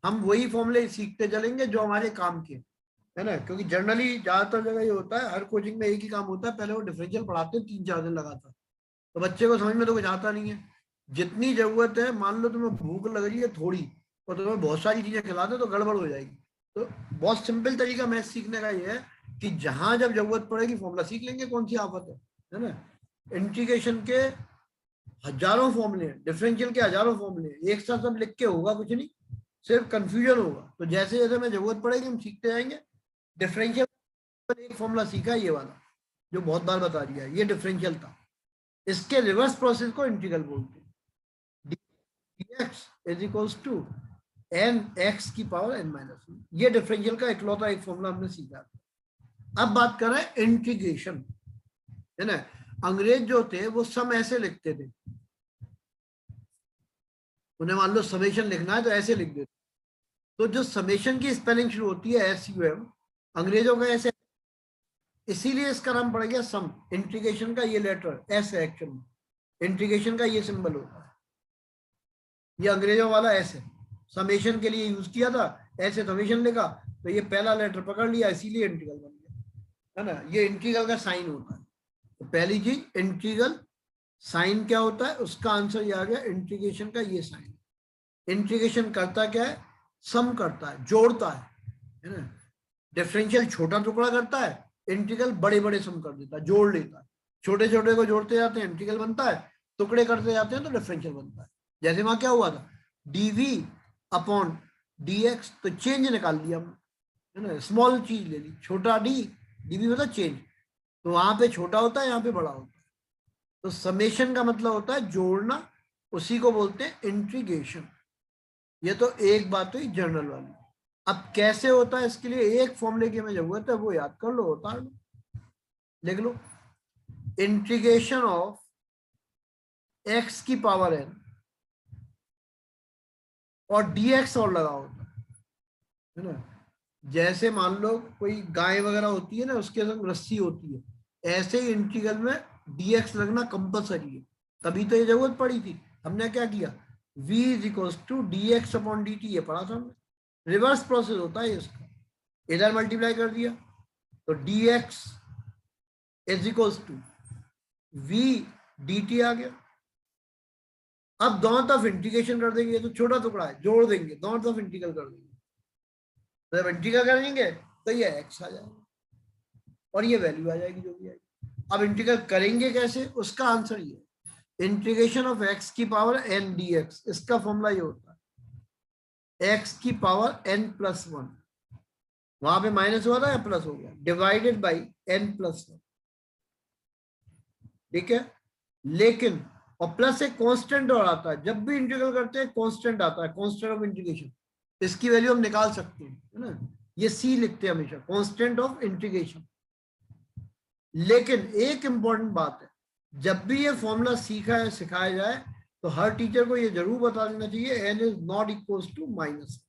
A: हम वही फॉर्मूले सीखते चलेंगे जो हमारे काम के, है ना। क्योंकि जनरली ज्यादातर जगह ये होता है, हर कोचिंग में एक ही काम होता है, पहले वो डिफरेंशियल पढ़ाते हैं 3-4 दिन लगातार, तो बच्चे को समझ में तो कुछ आता नहीं है। जितनी जरूरत है, मान लो तुम्हें भूख लग रही है थोड़ी और तुम्हें बहुत सारी चीजें खिला दो तो गड़बड़ हो जाएगी। तो बहुत सिंपल तरीका मैथ सीखने का ये है कि जहां जब जरूरत पड़ेगी फॉर्मूला सीख लेंगे, कौन सी आफत है ना। इंटीग्रेशन के हजारों फॉर्मूले, डिफरेंशियल के हजारों फॉर्मूले, एक साथ सब लिख के होगा कुछ नहीं, सिर्फ कंफ्यूजन होगा। तो जैसे जैसे हमें जरूरत पड़ेगी हम सीखते जाएंगे। डिफरेंशियल एक फॉर्मूला सीखा ये वाला जो बहुत बार बता दिया है, ये डिफरेंशियल था। इसके रिवर्स प्रोसेस को इंटीग्रल बोलते हैं। dx is equals to n x की पावर n-1। ये डिफरेंशियल का इकलौता एक फॉर्मूला हमने सीखा। अब बात कर रहे हैं इंटीग्रेशन, है ना। अंग्रेज जो थे वो सम ऐसे लिखते थे, उन्हें मान लो समेशन लिखना है तो ऐसे लिख देते। तो जो समेशन की स्पेलिंग शुरू होती है SUM, अंग्रेजों का ऐसे, इसीलिए इसका नाम पड़ गया सम। इंटीग्रेशन का ये लेटर एस है, एक्चुअली इंटीग्रेशन का ये सिंबल होता है, ये अंग्रेजों वाला ऐसे समेशन के लिए यूज किया था, ऐसे समेशन लिखा तो ये पहला लेटर पकड़ लिया, इसीलिए इंटीग्रल बन गया, है ना। ये इंटीग्रल का साइन होता है। तो पहली चीज इंटीग्रल साइन क्या होता है, उसका आंसर ये आ गया, इंटीग्रेशन का ये साइन। इंटीग्रेशन करता क्या है, सम करता है, जोड़ता है ना। डिफरेंशियल छोटा टुकड़ा करता है, इंटीग्रल बड़े बड़े सम कर देता है, जोड़ लेता है, छोटे छोटे को जोड़ते जाते हैं इंटीग्रल बनता है, टुकड़े करते जाते हैं तो डिफरेंशियल बनता है। जैसे वहां क्या हुआ था, डीवी अपॉन डीएक्स, तो चेंज निकाल लिया हमने, है ना, स्मॉल चीज ले ली, छोटा डी, डीवी मतलब चेंज, तो वहां पे छोटा होता है, यहाँ पे बड़ा होता है। तो समेशन का मतलब होता है जोड़ना, उसी को बोलते हैं इंटीग्रेशन। ये तो एक बात हुई जनरल वाली। अब कैसे होता है, इसके लिए एक फॉर्मूले की हमें जरूरत है, वो याद कर लो, उतार लो, लिख लो। इंटीग्रेशन ऑफ एक्स की पावर एन और डीएक्स और लगा होता है ना। जैसे मान लो कोई गाय वगैरह होती है ना, उसके संग रस्सी होती है, ऐसे ही इंटीग्रल में डीएक्स लगना कंपलसरी है। तभी तो ये जरूरत पड़ी थी। हमने क्या किया, v is equals to d x upon d t, ये पढ़ा था हमने, रिवर्स प्रोसेस होता है इसका, इधर मल्टीप्लाई कर दिया तो D x is equals to v D T आ गया। अब दोनों तरफ इंटीग्रेशन कर देंगे, ये तो छोटा टुकड़ा है, जोड़ देंगे, दोनों तरफ इंटीग्रल कर देंगे, तो जब इंटीग्रल करेंगे तो ये एक्स आ जाएगा और ये वैल्यू आ जाएगी जो भी आएगी। अब इंटीग्रल करेंगे कैसे, उसका आंसर ये, इंटीग्रेशन ऑफ एक्स की पावर एन डी एक्स, इसका फॉर्मूला ये होता है एक्स की पावर एन प्लस वन, वहां पे माइनस हुआ था या प्लस हो गया, divided by n plus one, ठीक है। लेकिन और प्लस एक कांस्टेंट और आता है, जब भी इंटीग्रल करते हैं कांस्टेंट आता है, कांस्टेंट ऑफ इंटीग्रेशन, इसकी वैल्यू हम निकाल सकते हैं, है ना, ये सी लिखते हैं हमेशा, कांस्टेंट ऑफ इंटीग्रेशन। लेकिन एक इंपॉर्टेंट बात है, जब भी ये फॉर्मूला सीखा है सिखाया जाए तो हर टीचर को ये जरूर बता देना चाहिए n is not equals to minus,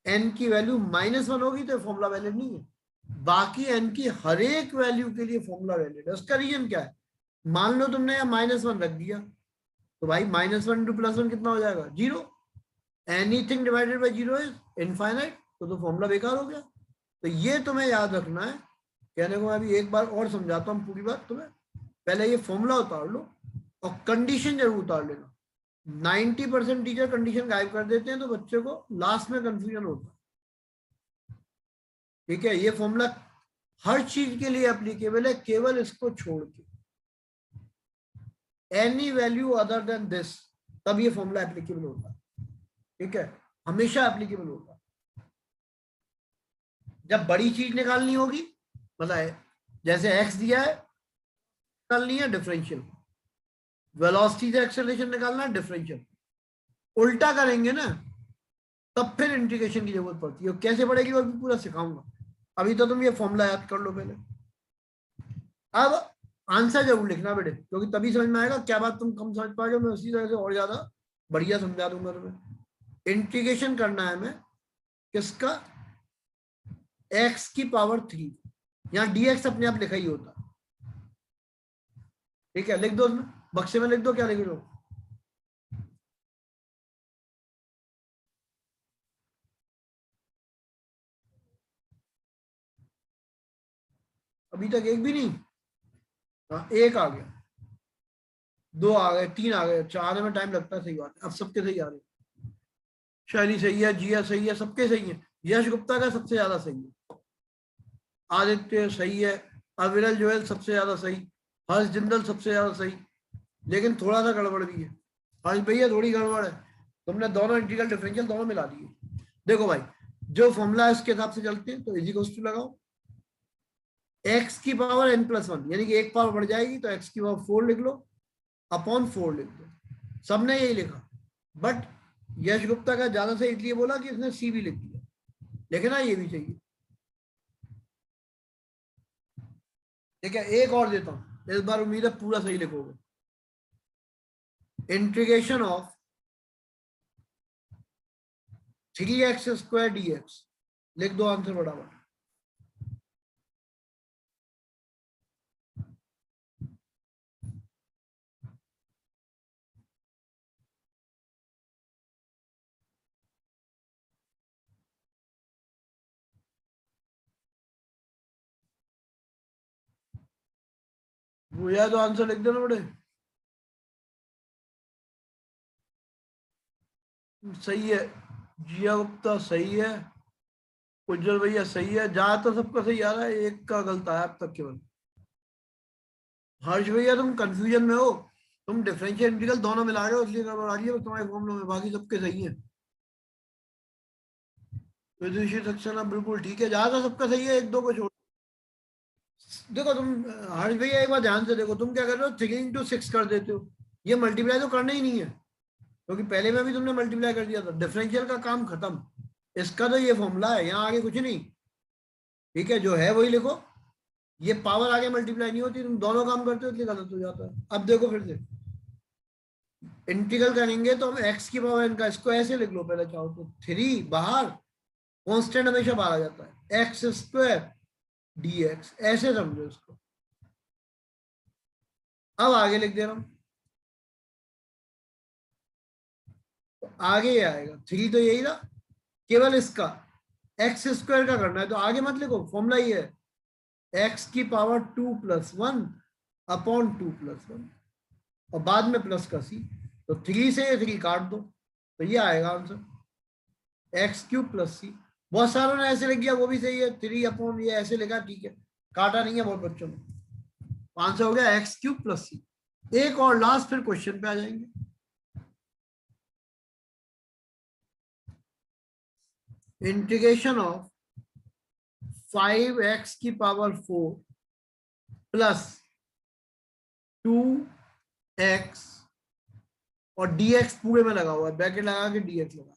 A: n की वैल्यू माइनस वन होगी तो फॉर्मूला वैलिड नहीं है, बाकी एन की हर एक वैल्यू के लिए फॉर्मूला वैलिड है। उसका रीजन क्या है, मान लो तुमने यहाँ माइनस वन रख दिया, तो भाई minus one into plus one कितना हो जाएगा, zero, anything divided by zero is infinite, तो फॉर्मूला बेकार हो गया। तो ये तुम्हें याद रखना है। कहने को मैं अभी एक बार और समझाता हूँ पूरी बात तुम्हें, पहले ये फॉर्मूला उतार लो और कंडीशन जरूर उतार लेना। 90% टीचर कंडीशन गायब कर देते हैं तो बच्चे को लास्ट में कंफ्यूजन होता है, ठीक है। ये फॉर्मूला हर चीज के लिए एप्लीकेबल है, केवल इसको छोड़ के, any value other than this, तब ये फॉर्मूला एप्लीकेबल होता है, ठीक है, हमेशा एप्लीकेबल होता है। जब बड़ी चीज निकालनी होगी, मतलब जैसे एक्स दिया है, निकालनी है डिफरेंशियल, वेलोसिटी से एक्सेलरेशन निकालना है डिफरेंशियल, उल्टा करेंगे ना तब फिर इंटीग्रेशन की जरूरत पड़ती है। कैसे पड़ेगी वो भी पूरा सिखाऊंगा, अभी तो तुम ये फॉर्मूला याद कर लो पहले। अब आंसर जरूर लिखना बेटे, क्योंकि तभी समझ में आएगा, क्या बात तुम कम समझ पाओगे, मैं उसी तरह से और ज्यादा बढ़िया समझा दूंगा तुम्हें। इंटीग्रेशन करना है हमें किसका, एक्स की पावर 3, यहाँ डीएक्स अपने आप लिखा ही होता, ठीक है, लिख दो उसमें, बक्से में लिख दो, क्या लिख दो, अभी तक एक भी नहीं, हाँ एक आ गया, दो आ गए, तीन आ गए, चार आने में टाइम लगता है, सही बात है, अब सबके सही आ रहे, शैली सही है, जिया सही है, सबके सही है, यश गुप्ता का सबसे ज्यादा सही है, आदित्य सही है, अविरल जोयल सबसे ज्यादा सही, हर्ष जिंदल सबसे ज्यादा सही, लेकिन थोड़ा सा गड़बड़ भी है, हर्ष भैया थोड़ी गड़बड़ है, तुमने दोनों इंटीग्रल डिफरेंशियल दोनों मिला दिए। देखो भाई, जो फॉर्मूला है उसके हिसाब से चलते हैं, तो इज इक्वल्स टू लगाओ एक्स की पावर एन प्लस वन, यानी कि एक पावर बढ़ जाएगी तो एक्स की पावर 4 लिख लो, अपॉन 4 लिख दो, सबने यही लिखा, बट यश गुप्ता का ज्यादा से इसलिए बोला कि इसने सी भी लिख दिया, लिखना ये भी चाहिए, ठीक है। एक और देता हूं, इस बार उम्मीद है पूरा सही लिखोगे, integration of 3x square dx, लिख दो आंसर बराबर, वो या तो आंसर लिख देना बड़े, सही है, जिया गुप्ता सही है, उज्जवल भैया सही है, जहां तो सबका सही आ रहा है, एक का गलत आया अब तक केवल। हर्ष भैया तुम कंफ्यूजन में हो, तुम डिफरेंशियल इंटीग्रल दोनों मिला रहे हो इसलिए गड़बड़ आ रही है तुम्हारे फॉर्मूले में, बाकी सबके सही है। विदुषी सक्सेना बिल्कुल ठीक है, जहां तो सबका सही है, एक दो को छोड़। देखो तुम हर्ष भैया एक बार ध्यान से देखो, तुम क्या कर रहे हो, 3 into 6 कर देते हो, ये मल्टीप्लाई तो करना ही नहीं है, क्योंकि पहले में भी तुमने मल्टीप्लाई कर दिया था, डिफरेंशियल का काम खत्म। इसका तो ये फॉर्मूला है, यहाँ आगे कुछ नहीं, ठीक है, जो है वही लिखो। ये पावर आगे मल्टीप्लाई नहीं होती, तुम दोनों काम करते हो इसलिए गलत हो जाता है। अब देखो फिर से इंटीग्रल करेंगे तो हम एक्स की पावर एन का, इसको ऐसे लिख लो पहले चाहो तो, 3 बाहर, कांस्टेंट हमेशा बाहर आ जाता है, एक्स स्क्वायर dx, ऐसे समझो इसको। अब आगे लिख दे रहा हूं, तो आगे ये आएगा 3, तो यही था, केवल इसका एक्स स्क्वायर का करना है, तो आगे मत लिखो, फॉर्मूला ये है, एक्स की पावर 2+1 अपॉन 2+1, और बाद में प्लस का सी, तो 3 से ये 3 काट दो, तो ये आएगा आंसर, x³ + c। बहुत सारों ने ऐसे लिख दिया, वो भी सही है, 3 अपॉन ये ऐसे लिखा, ठीक है, काटा नहीं है बहुत बच्चों ने। आंसर हो गया x³ + c। एक और लास्ट, फिर क्वेश्चन पे आ जाएंगे। Integration of 5x⁴ plus 2x, और dx पूरे में लगा हुआ है, ब्रैकेट लगा के dx लगा।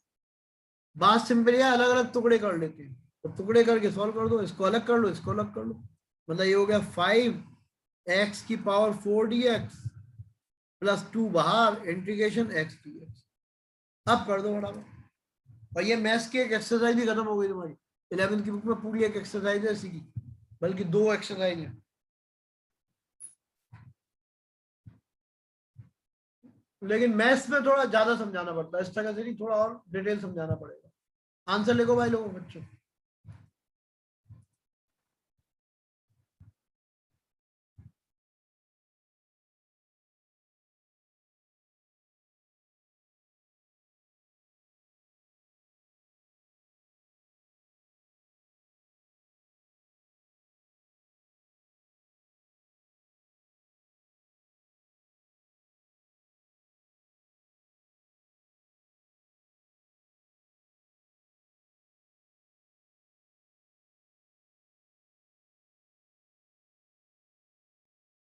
A: बात सिंपल है, अलग अलग टुकड़े कर लेते हैं, तो टुकड़े करके सॉल्व कर दो, इसको अलग कर लो, इसको अलग कर लो, मतलब ये हो गया 5x⁴ dx प्लस 2 बाहर, इंटीग्रेशन x dx। अब कर दो फटाफट, और ये मैथ्स की एक एक्सरसाइज भी खत्म हो गई तुम्हारी, 11th की बुक में पूरी एक एक्सरसाइज है इसी की, बल्कि 2 एक्सरसाइज है। लेकिन मैथ्स में थोड़ा ज्यादा समझाना पड़ता है, इस तरह से नहीं, थोड़ा और डिटेल समझाना पड़ेगा। आंसर लिखो भाई लोगों, बच्चों।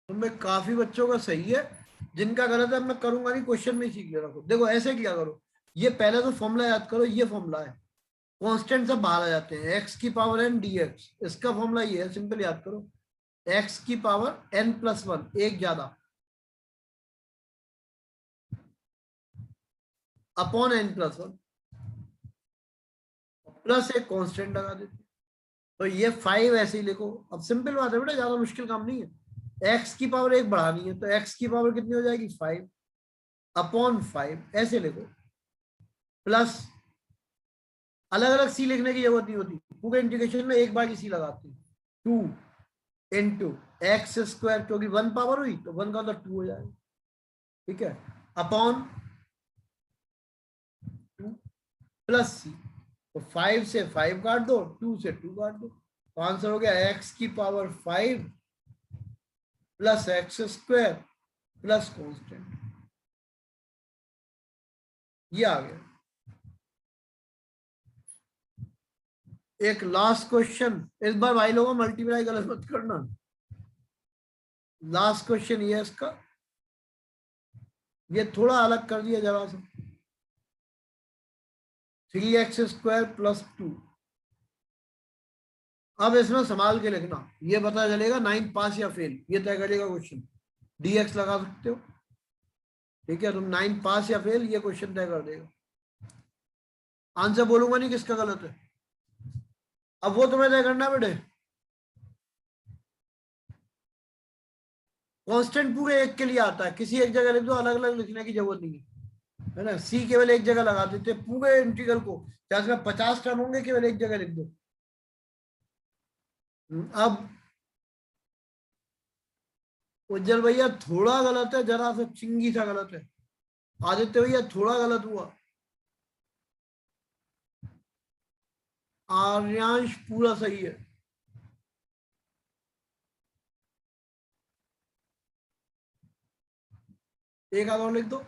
A: तुमने काफी बच्चों का सही है, जिनका गलत है मैं करूंगा नहीं, क्वेश्चन में ही सीख ले रखो। देखो ऐसे किया करो, ये पहले तो फॉर्मूला याद करो, ये फॉर्मूला है, कांस्टेंट सब बाहर आ जाते हैं, x⁴n dx, इसका फॉर्मूला ये है, सिंपल याद करो, x⁴n+1, एक ज्यादा, अपॉन n+1, प्लस एक कांस्टेंट लगा देते, तो ये 5 ऐसे ही लिखो। अब सिंपल बात है बेटा, ज्यादा मुश्किल काम नहीं है, x की पावर एक बढ़ानी है, तो x की पावर कितनी हो जाएगी, 5 अपॉन 5, ऐसे लिखो, प्लस अलग अलग सी लिखने की जरूरत नहीं होती, पूरे इंटीग्रेशन में एक बार की सी लगाते हैं, 2 इंटू x², क्योंकि 1 पावर हुई तो 1 का तो 2 हो जाएगा, ठीक है, अपॉन 2 प्लस सी, तो 5 से 5 काट दो, 2 से 2 काट दो, तो आंसर हो गया x⁵ plus x² plus constant, ये आ गया। एक लास्ट क्वेश्चन, इस बार भाई लोगों मल्टीप्लाई गलत मत करना, लास्ट क्वेश्चन ये है इसका, ये थोड़ा अलग कर दिया जरा सा, 3x² + 2। अब इसमें संभाल के लिखना, ये पता चलेगा 9 पास या फेल, ये तय करेगा क्वेश्चन, dx लगा सकते हो, ठीक है, तुम 9 पास या फेल, ये क्वेश्चन तय कर देगा। आंसर बोलूंगा नहीं किसका गलत है, अब वो तुम्हें तय करना बेटे। कांस्टेंट पूरे एक के लिए आता है, किसी एक जगह लिख दो, अलग अलग लिखने की जरूरत नहीं है ना, सी केवल एक जगह लगा देते, पूरे इंटीग्रल को, चाहे इसमें 50 टर्म होंगे, केवल एक जगह लिख दो। अब उज्जवल भैया थोड़ा गलत है, जरा सा चिंगी सा गलत है, आदित्य भैया थोड़ा गलत हुआ, आर्यांश पूरा सही है। एक आधा और लिख दो।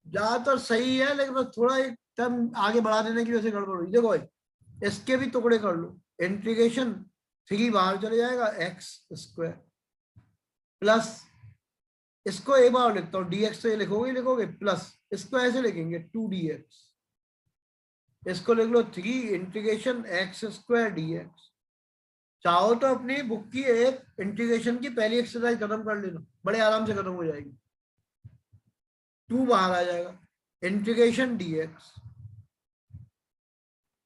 A: ज्यादातर सही है, लेकिन बस थोड़ा एक टर्म आगे बढ़ा देने की वजह से गड़बड़ हुई। देखो भाई, इसके भी टुकड़े कर लो। इंटीग्रेशन 3 बाहर चले जाएगा, एक्स स्क्वायर प्लस, इसको एक बार लिखता हूँ, dx तो ये लिखोगे लिखोगे, प्लस इसको ऐसे लिखेंगे 2dx, इसको लिख लो 3 इंटीग्रेशन एक्स स्क्वायर dx। चाहो तो अपनी बुक की एक इंटीग्रेशन की पहली एक्सरसाइज खत्म कर लेना, बड़े आराम से खत्म हो जाएगी। 2 बाहर आ जाएगा, इंटीग्रेशन dx,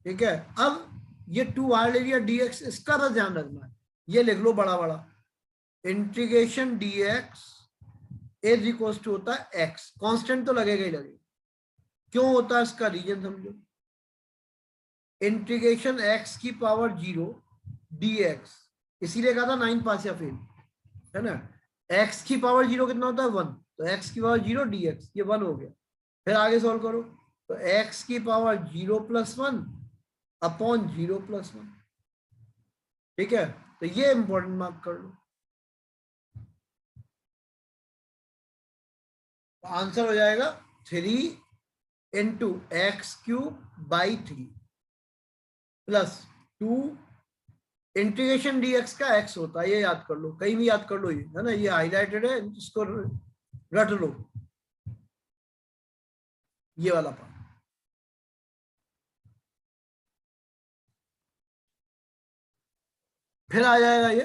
A: ठीक है। अब ये 2 बाहर ले लिया, dx, इसका बस ध्यान रखना है, ये लिख लो बड़ा बड़ा, integration dx is equal to होता है x, कांस्टेंट तो लगेगा ही लगेगा। क्यों होता है इसका रीजन समझो, इंटीग्रेशन x की पावर 0 dx, इसीलिए कहा था 9 पास या फेल, है ना। x की पावर 0 कितना होता है 1, तो x की पावर 0 dx, ये 1 हो गया। फिर आगे सॉल्व करो, तो x की पावर 0 + 1 अपॉन 0 + 1, ठीक है। तो ये इंपॉर्टेंट मार्क कर लो, आंसर हो जाएगा 3 into x³/3 plus 2 integration dx का x होता है, ये याद कर लो, कहीं भी याद कर लो, ये है ना, ये हाईलाइटेड है, इसको रट लो, ये वाला पार्ट। फिर आ जाएगा ये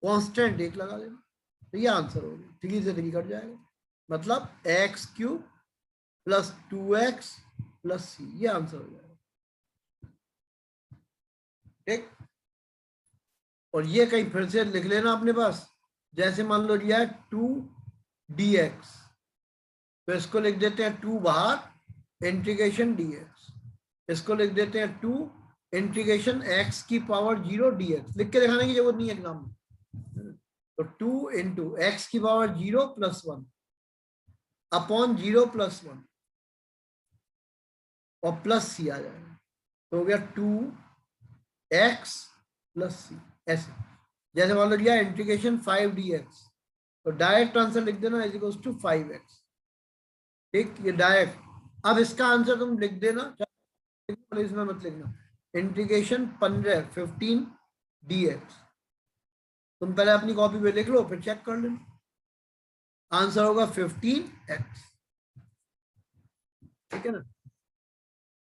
A: कांस्टेंट 1 लगा देना, तो ये आंसर हो गया, 3 से 3 कट जाएगा, मतलब x³ + 2x + c, ये आंसर हो जाएगा, ठीक। और ये कहीं फिर से लिख लेना अपने पास, जैसे मान लो लिया है 2dx, तो इसको लिख देते हैं 2 बाहर, इंटीग्रेशन dx, इसको लिख देते हैं 2 इंटीग्रेशन x⁻0 dx, लिख के दिखाने की जरूरत नहीं है एग्जाम में। तो 2 इंटू x⁻0 + 1 अपॉन 0 + 1 और प्लस c आ जाएगा, तो हो गया 2x + c, ऐसे। जैसे मान लो लिया इंटीग्रेशन 5dx, तो डायरेक्ट आंसर लिख देना इज इक्वल टू 5x, ठीक, ये डायरेक्ट। अब इसका आंसर तुम लिख देना, इसमें मत लिखना, इंटीग्रेशन 15 dx, तुम पहले अपनी कॉपी पे लिख लो, फिर चेक कर लेना, आंसर होगा 15x, ठीक है ना।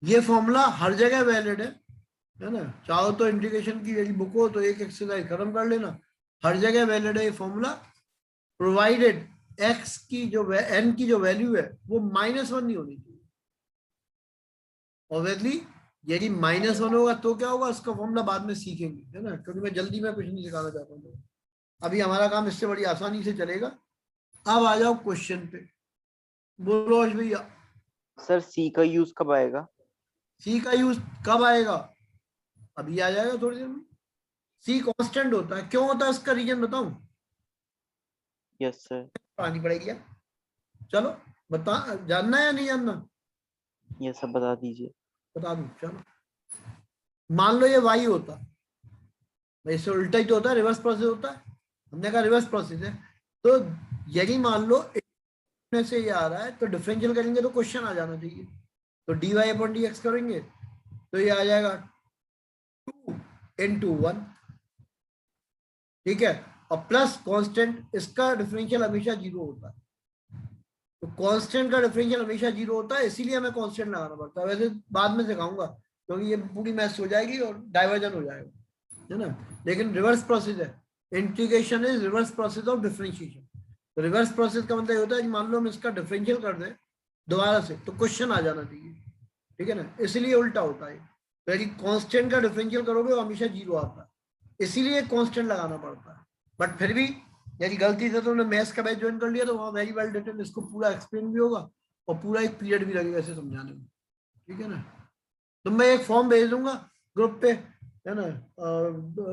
A: ये फॉर्मूला हर जगह वैलिड है ना, चाहो तो इंटीग्रेशन की यदि बुक हो तो एक एक्सरसाइज खत्म कर लेना, हर जगह वैलिड है ये फॉर्मूला, प्रोवाइडेड x की जो n की जो वैल्यू है वो -1 नहीं होनी चाहिए। ऑब्वियसली यदि -1 होगा तो क्या होगा, उसका फॉर्मूला बाद में सीखेंगे, है ना, क्योंकि मैं जल्दी में कुछ नहीं सिखाना चाहता हूँ, अभी हमारा काम इससे बड़ी आसानी से चलेगा। अब आ जाओ क्वेश्चन पे, बोलो भैया।
C: सर सी का यूज कब आएगा?
A: सी का यूज कब आएगा, अभी आ जाएगा थोड़ी देर में। सी कांस्टेंट होता है, क्यों होता है इसका रीजन बताऊं?
C: Yes sir.
A: पढ़ानी पड़ेगी यार, चलो बता, जानना है या नहीं जानना?
C: यस सर, बता दीजिए।
A: बता दूं, चलो। मान लो ये y होता, इससे उल्टा ही तो होता है, रिवर्स प्रोसेस होता है, हमने कहा रिवर्स प्रोसेस है। तो यदि मान लो में से ये आ रहा है, तो डिफरेंशियल करेंगे तो क्वेश्चन आ जाना चाहिए, तो dy/dx करेंगे तो ये आ जाएगा 2 × 1, ठीक है, और प्लस कांस्टेंट, इसका डिफरेंशियल हमेशा 0 होता है, तो कांस्टेंट का डिफरेंशियल हमेशा 0 होता है, इसीलिए हमें कांस्टेंट लगाना पड़ता है। वैसे बाद में सिखाऊंगा, क्योंकि ये पूरी मैथ्स हो जाएगी और डाइवर्जन हो जाएगा, है ना, लेकिन रिवर्स प्रोसेस है, integration is reverse process of differentiation. तो रिवर्स प्रोसेस का मतलब होता है कि मान लो हम इसका डिफरेंशियल कर दें दोबारा से, तो क्वेश्चन आ जाना चाहिए, ठीक है ना, इसलिए उल्टा होता है। तो यदि कांस्टेंट का डिफरेंशियल करोगे वो हमेशा 0 आता है, इसीलिए कांस्टेंट लगाना पड़ता है। बट फिर भी यदि गलती से तुमने मैथ्स का बैच ज्वाइन कर लिया तो वहाँ वेरी वेल रिटन, इसको पूरा एक्सप्लेन भी होगा और पूरा एक पीरियड भी लगेगा इसे समझाने में, ठीक है ना। तो मैं एक फॉर्म भेज दूंगा ग्रुप पे, है ना,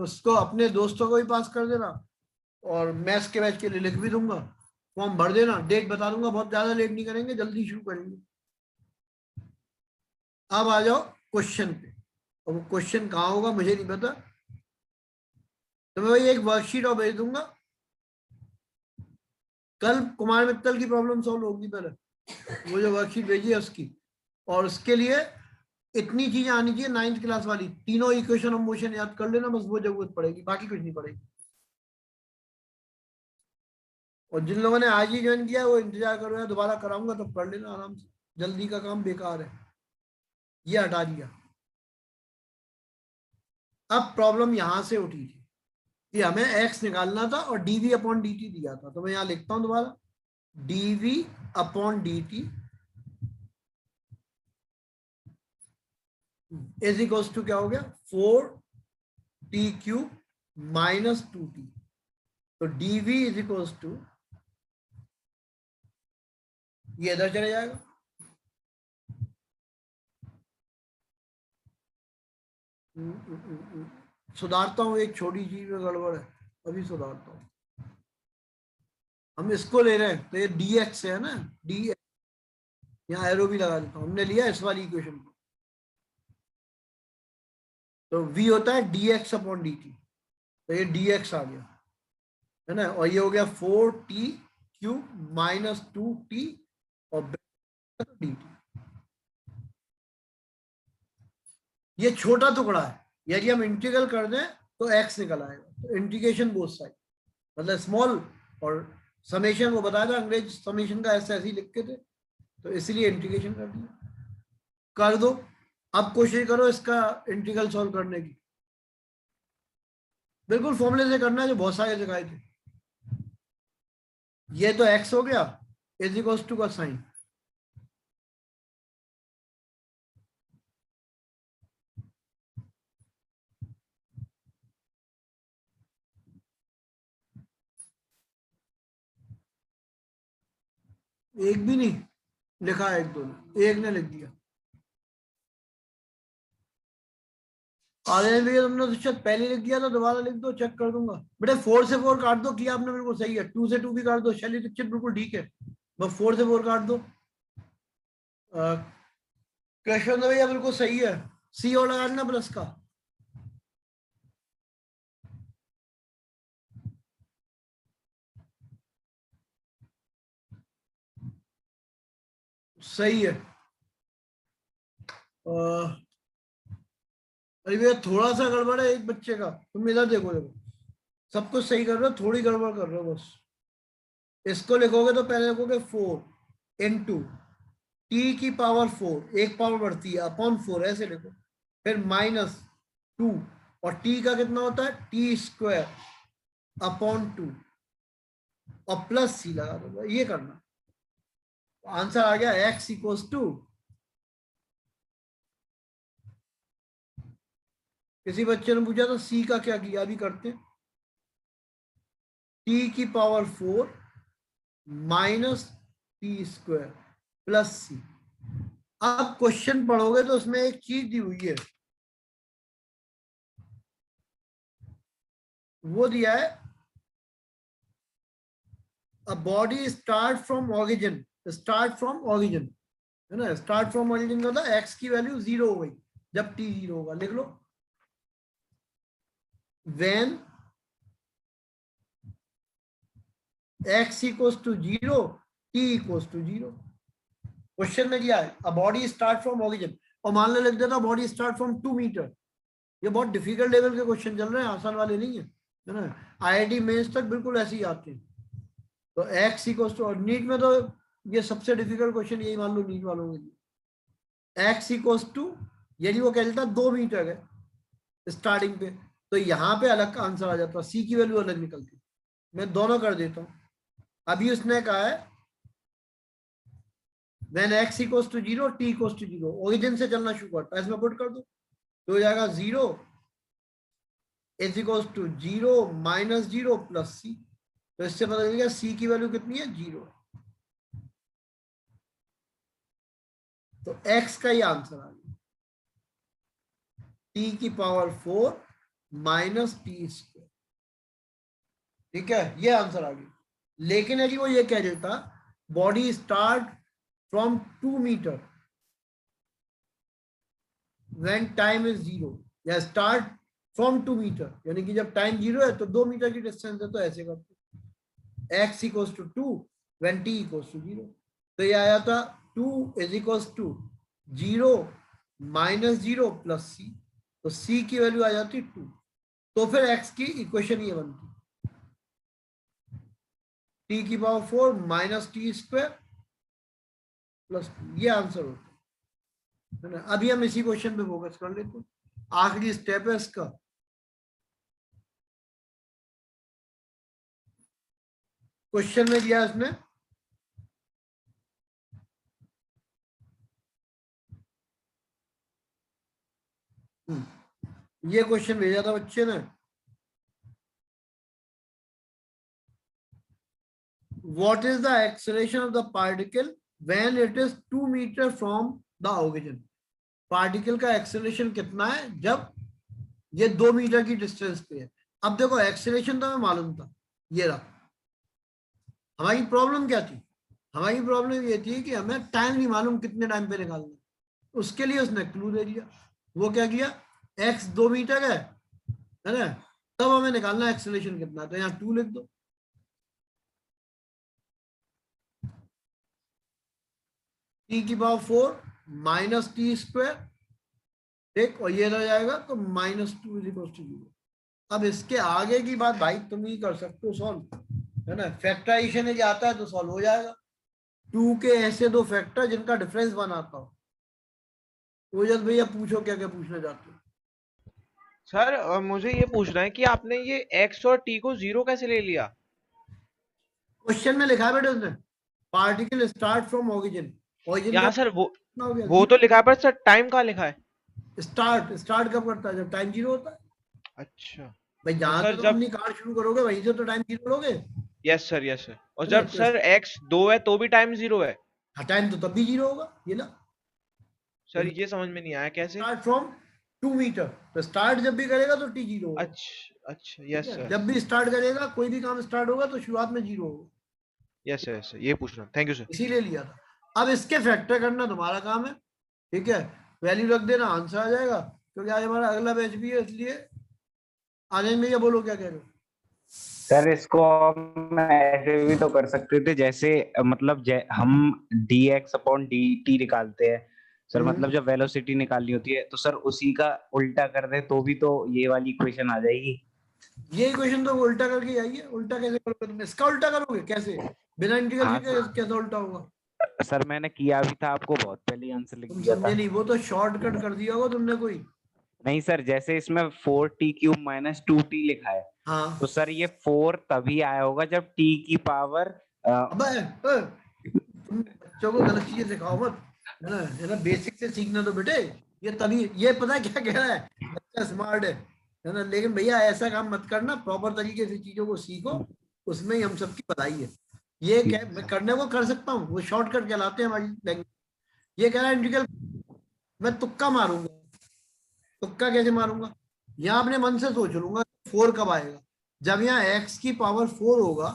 A: उसको अपने दोस्तों को भी पास कर देना, और मैथ्स के बैच के लिए लिख भी दूंगा, फॉर्म भर देना, डेट बता दूंगा, बहुत ज्यादा लेट नहीं करेंगे, जल्दी शुरू करेंगे। अब आ जाओ क्वेश्चन पे। और वो क्वेश्चन कहाँ होगा मुझे नहीं पता, तो मैं भाई एक वर्कशीट और भेज दूंगा। कल कुमार मित्तल की प्रॉब्लम सॉल्व होगी पहले, वो जो वर्कशीट भेजी है उसकी, और उसके लिए इतनी चीजें आनी चाहिए 9th क्लास वाली, तीनों इक्वेशन ऑफ मोशन याद कर लेना, बस वो जरूरत पड़ेगी, बाकी कुछ नहीं पड़ेगी। और जिन लोगों ने आज ही ज्वाइन किया है वो इंतजार करो, या दोबारा कराऊंगा तब पढ़ लेना आराम से, जल्दी का काम बेकार है, ये हटा दिया। अब प्रॉब्लम यहां से उठी थी कि हमें x निकालना था और dv अपॉन dt दिया था, तो मैं यहां लिखता हूं दोबारा, dv upon dt is equals to क्या हो गया 4t³ माइनस 2t, तो dv इज इक्वल्स टू ये इधर चले जाएगा, सुधारता हूं, एक छोटी चीज में गड़बड़ है, अभी सुधारता हूं। हम इसको ले रहे हैं तो ये dx है ना, dx, यहाँ एरो भी लगा देता हूं, हमने लिया इस वाली इक्वेशन को, तो v होता है dx अपॉन dt, तो ये dx आ गया है ना, और ये हो गया 4t³ माइनस 2t और dt। ये छोटा टुकड़ा है, यदि हम इंटीग्रल कर दें तो x निकल आएगा, तो इंटीग्रेशन बोथ साइड, मतलब स्मॉल और समेशन, वो बताया था अंग्रेज समेशन का ऐसे ऐसे ही लिखते थे, तो इसलिए इंटीग्रेशन कर दिया। कर दो, अब कोशिश करो इसका इंटीग्रल सॉल्व करने की, बिल्कुल फॉर्मूले से करना है जो बहुत सारे जगह थे। ये तो x हो गया इज इक्वल्स टू का साइन, एक भी नहीं लिखा है, एक दो ने, एक ने लिख दिया, आधे भैया तुमने तो शायद पहले लिख दिया था, दोबारा लिख दो, चेक कर दूंगा। बेटा 4 से 4 काट दो, किया आपने बिल्कुल सही है, 2 से 2 भी काट दो, शैली दीक्षित बिल्कुल ठीक है, बस 4 से 4 काट दो। कृष्ण भैया बिल्कुल सही है, सी और लगा देना प्लस का, सही है। अरे भैया थोड़ा सा गड़बड़ है एक बच्चे का, तुम इधर देखो, देखो सब कुछ सही कर रहे हो, थोड़ी गड़बड़ कर रहे हो बस। इसको लिखोगे तो पहले लिखोगे 4 इंटू टी की पावर 4, एक पावर बढ़ती है, अपॉन 4 ऐसे लिखो, फिर माइनस 2, और टी का कितना होता है t² अपॉन 2, और प्लस सी लगा दो, ये करना, आंसर आ गया x इक्वल्स टू, किसी बच्चे ने पूछा था c का क्या किया, अभी करते, t की पावर 4 माइनस t² प्लस सी। अब क्वेश्चन पढ़ोगे तो उसमें एक चीज दी हुई है, वो दिया है a body start from origin, start from origin है ना, स्टार्ट फ्रॉम ऑरिजिन का था x की वैल्यू 0 हो गई जब t 0 होगा, लिख लो when x equals to 0 t equals to 0। Question में दिया है a body start from origin, और मान लो लिख देता बॉडी स्टार्ट फ्रॉम 2 मीटर। ये बहुत डिफिकल्ट लेवल के क्वेश्चन चल रहे हैं, आसान वाले नहीं है ना, IIT मेंस तक बिल्कुल ऐसे ही आते हैं। तो x इक्वल्स टू, और नीट में तो ये सबसे डिफिकल्ट क्वेश्चन यही मान लो नीट वालों के लिए, x इक्वल्स टू, यदि वो कह देता 2 मीटर है स्टार्टिंग पे, तो यहाँ पे अलग का आंसर आ जाता, c की वैल्यू अलग निकलती। मैं दोनों कर देता हूँ, अभी उसने कहा है when x equals to 0 t equals to 0, origin से चलना शुरू करता है, इसमें पुट कर दो तो हो जाएगा 0 is equals to 0 minus 0 plus C, तो इससे पता चलेगा सी की वैल्यू कितनी है 0, तो x का ही आंसर आ गया t की पावर 4 माइनस t², ठीक है, ये आंसर आ गया। लेकिन यदि वो ये कह देता body start from 2 metre when time is 0, या स्टार्ट फ्रॉम 2 मीटर, यानी कि जब टाइम 0 है तो 2 मीटर की डिस्टेंस है, तो ऐसे करते x equals to 2 when t equals to 0। तो ये आया था 2 is equals to 0 minus 0 plus c, तो c की वैल्यू आ जाती 2। तो फिर x की इक्वेशन ये बनती t की power 4 minus T square plus 2, ये आंसर होता है ना। अभी हम इसी क्वेश्चन पे फोकस कर लेते हैं, आखिरी स्टेप है इसका। क्वेश्चन में दिया इसने ये क्वेश्चन भेजा था बच्चे ने, what is the acceleration of the particle when it is 2 meter from the origin। Particle का एक्सेलरेशन कितना है जब ये 2 मीटर की डिस्टेंस पे है। अब देखो एक्सेलरेशन तो हमें मालूम था, ये रहा। हमारी प्रॉब्लम क्या थी, हमारी प्रॉब्लम ये थी कि हमें टाइम नहीं मालूम कितने टाइम पे निकालना, उसके लिए उसने क्लू दे दिया। वो क्या किया, x 2 मीटर है ना, तब हमें निकालना एक्सेलरेशन कितना, तो यहाँ 2 लिख दो। t की पावर 4 माइनस टी स्क्वायर, ठीक, और ये रह जाएगा तो माइनस 2 इज इक्वल टू 0। अब इसके आगे की बात भाई तुम ही कर सकते हो सॉल्व, है ना। फैक्टराइजेशन यदि आता है तो सॉल्व हो जाएगा। 2 के ऐसे दो फैक्टर जिनका डिफरेंस बनाता हो। ओजस भैया पूछो क्या क्या पूछना चाहते हो।
D: सर मुझे ये पूछना है कि आपने ये x और t को 0 कैसे ले लिया?
A: क्वेश्चन में लिखा है बेटे उसने, particle start from origin. Origin
D: यहाँ
A: का
D: सर
A: कितना हो गया,
D: वो तो लिखा है, पर सर टाइम कहाँ लिखा है?
A: स्टार्ट स्टार्ट कब करता है, जब टाइम 0 होता है।
D: अच्छा,
A: भाई
D: तो
A: जहां से
D: सर
A: तुम
D: जब
A: अपनी कार शुरू करोगे वहीं से तो टाइम 0 लोगे, है
D: यस सर, और
A: ना।
D: जब
A: तो
D: सर x 2 है तो भी टाइम 0 है?
A: टाइम तो तब भी 0 होगा, ये ना।
D: सर ये समझ में नहीं आया कैसे।
A: स्टार्ट फ्रॉम 2 मीटर, तो स्टार्ट जब भी करेगा तो टी 0 होगा।
D: अच्छा अच्छा,
A: ठीक
D: यस
A: है,
D: सर,
A: जब भी स्टार्ट करेगा कोई भी काम स्टार्ट होगा तो शुरुआत में 0 होगा,
D: यस सर, यस सर, ये पूछना, थैंक यू सर।
A: इसीलिए लिया था। अब इसके फैक्टर करना तुम्हारा काम है, ठीक है। वैल्यू रख देना, आंसर आ जाएगा, क्योंकि आज हमारा अगला बैच भी है, इसलिए आनंद भैया बोलो क्या कह रहे हो।
B: सर इसको हम ऐसे भी तो कर सकते थे, जैसे मतलब हम dx अपॉन dt निकालते हैं सर, मतलब जब वेलोसिटी निकालनी होती है तो सर उसी का उल्टा कर दे तो भी तो ये वाली इक्वेशन आ जाएगी।
A: ये क्वेश्चन तो उल्टा करके आइए, उल्टा कैसे करोगे तुम, इसका उल्टा करोगे कैसे, बिना इंटीग्रल
B: हाँ
A: के कैसे उल्टा होगा।
B: सर मैंने किया भी था, आपको बहुत पहले ही आंसर लिख
A: तुम
B: दिया
A: समझे
B: था।
A: नहीं, वो तो शॉर्टकट कर दिया होगा तुमने कोई।
B: नहीं सर, जैसे इसमें 4t³ माइनस 2t लिखा है,
A: हाँ
B: तो सर ये 4 तभी आया होगा जब t की पावर
A: अब तुम बच्चों को गलत चीजें सिखाओ मत, है ना, बेसिक से सीखना तो बेटे। ये तभी, ये पता है क्या कह रहा है, बच्चा स्मार्ट है ना, लेकिन भैया ऐसा काम मत करना, प्रॉपर तरीके से चीजों को सीखो, उसमें ही हम सबकी बधाई है। ये क्या मैं करने को कर सकता हूँ, वो शॉर्टकट कहलाते हैं हमारी लैंग्वेज। ये कह रहा है इंटीग्रल, मैं तुक्का मारूंगा। तुक्का कैसे मारूंगा, यहाँ अपने मन से सोच लूंगा 4 कब आएगा, जब यहाँ x की पावर 4 होगा,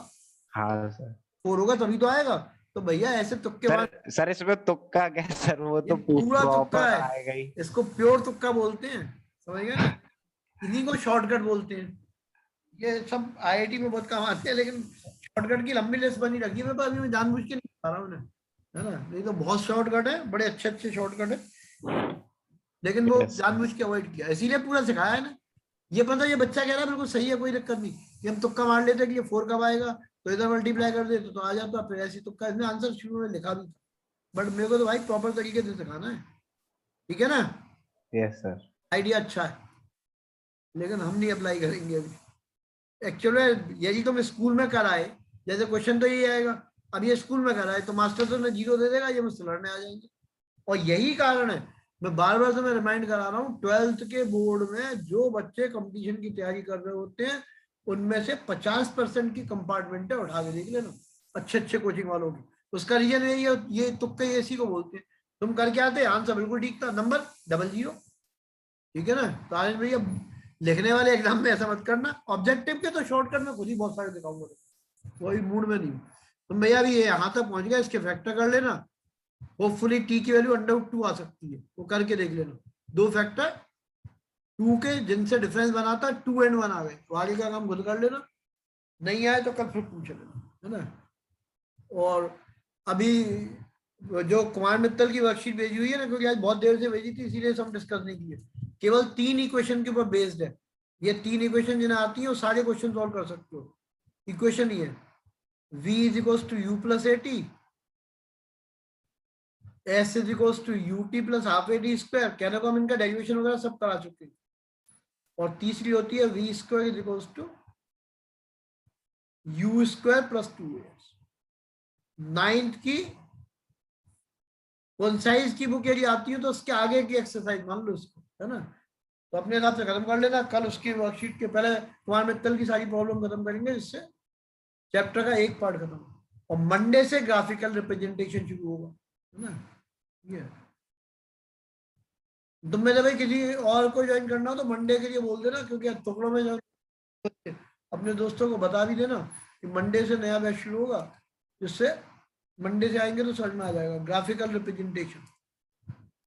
B: हाँ सर।
A: 4 होगा तभी तो आएगा। तो भैया ऐसे तुक्के मार,
B: सर इसमें तुक्का क्या सर, वो
A: ये
B: तो
A: पूरा तुक्का
B: प्रॉपर
A: है,
B: आएगा ही।
A: इसको प्योर तुक्का बोलते हैं, समझ गए ना, इन्हीं को शॉर्टकट बोलते हैं। ये सब आईआईटी में बहुत काम आते हैं, लेकिन शॉर्टकट की लंबी लिस्ट बनी रखी है मेरे पास, अभी मैं जानबूझ के नहीं बता रहा हूँ उन्हें, है ना। नहीं तो बहुत शॉर्टकट है, बड़े अच्छे अच्छे शॉर्टकट है, लेकिन वो
B: Yes,
A: जानबूझ के अवॉइड किया, इसीलिए पूरा सिखाया है ना। ये पता, ये बच्चा कह रहा है बिल्कुल सही है, कोई दिक्कत नहीं, कि हम तुक्का मार लेते कि ये 4 कब आएगा, तो इधर मल्टीप्लाई कर देते तो आ जाता, फिर ऐसी तुक्का, इसने आंसर शुरू में लिखा भी था, बट मेरे को तो भाई प्रॉपर तरीके से सिखाना है, ठीक है ना।
B: yes sir.
A: आइडिया अच्छा है, लेकिन हम नहीं अप्लाई करेंगे अभी। एक्चुअली यदि तुम स्कूल में कराए, जैसे क्वेश्चन तो ये आएगा, अब ये स्कूल में कराए तो मास्टर तो 0 दे देगा, ये मुझसे लड़ने आ जाएंगे। और यही कारण है, मैं बार बार तुम्हें रिमाइंड करा रहा हूँ, 12th के बोर्ड में जो बच्चे कंपटीशन की तैयारी कर रहे होते हैं, उनमें से 50% की कंपार्टमेंट है, उठा के देख लेना, अच्छे अच्छे कोचिंग वालों की। उसका रीजन यही है, ये तुक्के इसी को बोलते हैं। तुम करके आते, आंसर बिल्कुल ठीक था, नंबर 00, ठीक है ना। तो आनंद भैया लिखने वाले एग्जाम में ऐसा मत करना, ऑब्जेक्टिव के तो शॉर्टकट में खुद ही बहुत सारे दिखाऊंगा, वही मूड में नहीं हूँ। तो भैया अभी ये यहाँ तक पहुंच गया, इसके फैक्टर कर लेना, होपफुली टी की वैल्यू √2 आ सकती है, वो करके देख लेना। 2 फैक्टर 2 के जिनसे डिफरेंस बनाता 2 and 1 आ गए, तो आगे का काम खुद कर लेना, नहीं आए तो कल फिर पूछ लेना, है ना। और अभी जो कुमार मित्तल की वर्कशीट भेजी हुई है ना, क्योंकि आज बहुत देर से भेजी थी इसीलिए हम डिस्कस नहीं किए, केवल 3 इक्वेशन के ऊपर बेस्ड है। ये 3 इक्वेशन जिन्हें आती है वो सारे क्वेश्चन सॉल्व कर सकते हो। इक्वेशन ही है v is equals to u plus at, s is equals to ut plus half at square, कहने को हम इनका डेरिवेशन वगैरह सब करा चुके हैं। और तीसरी होती है v square is equals to u square plus 2as। 9th की कंसाइज की बुक यदि आती है तो उसके आगे की एक्सरसाइज मान लो इसको, है ना। तो अपने हिसाब से खत्म कर लेना, कल उसकी वर्कशीट के पहले कुमार मित्तल की सारी प्रॉब्लम खत्म करेंगे, जिससे चैप्टर का एक पार्ट खत्म। और मंडे से ग्राफिकल रिप्रेजेंटेशन शुरू होगा, है ना। ये तुम में से भाई किसी और को ज्वाइन करना हो तो मंडे के लिए बोल देना, क्योंकि टुकड़ों में अपने दोस्तों को बता भी देना कि मंडे से नया बैच शुरू होगा, जिससे मंडे से आएंगे तो समझ में आ जाएगा ग्राफिकल रिप्रेजेंटेशन।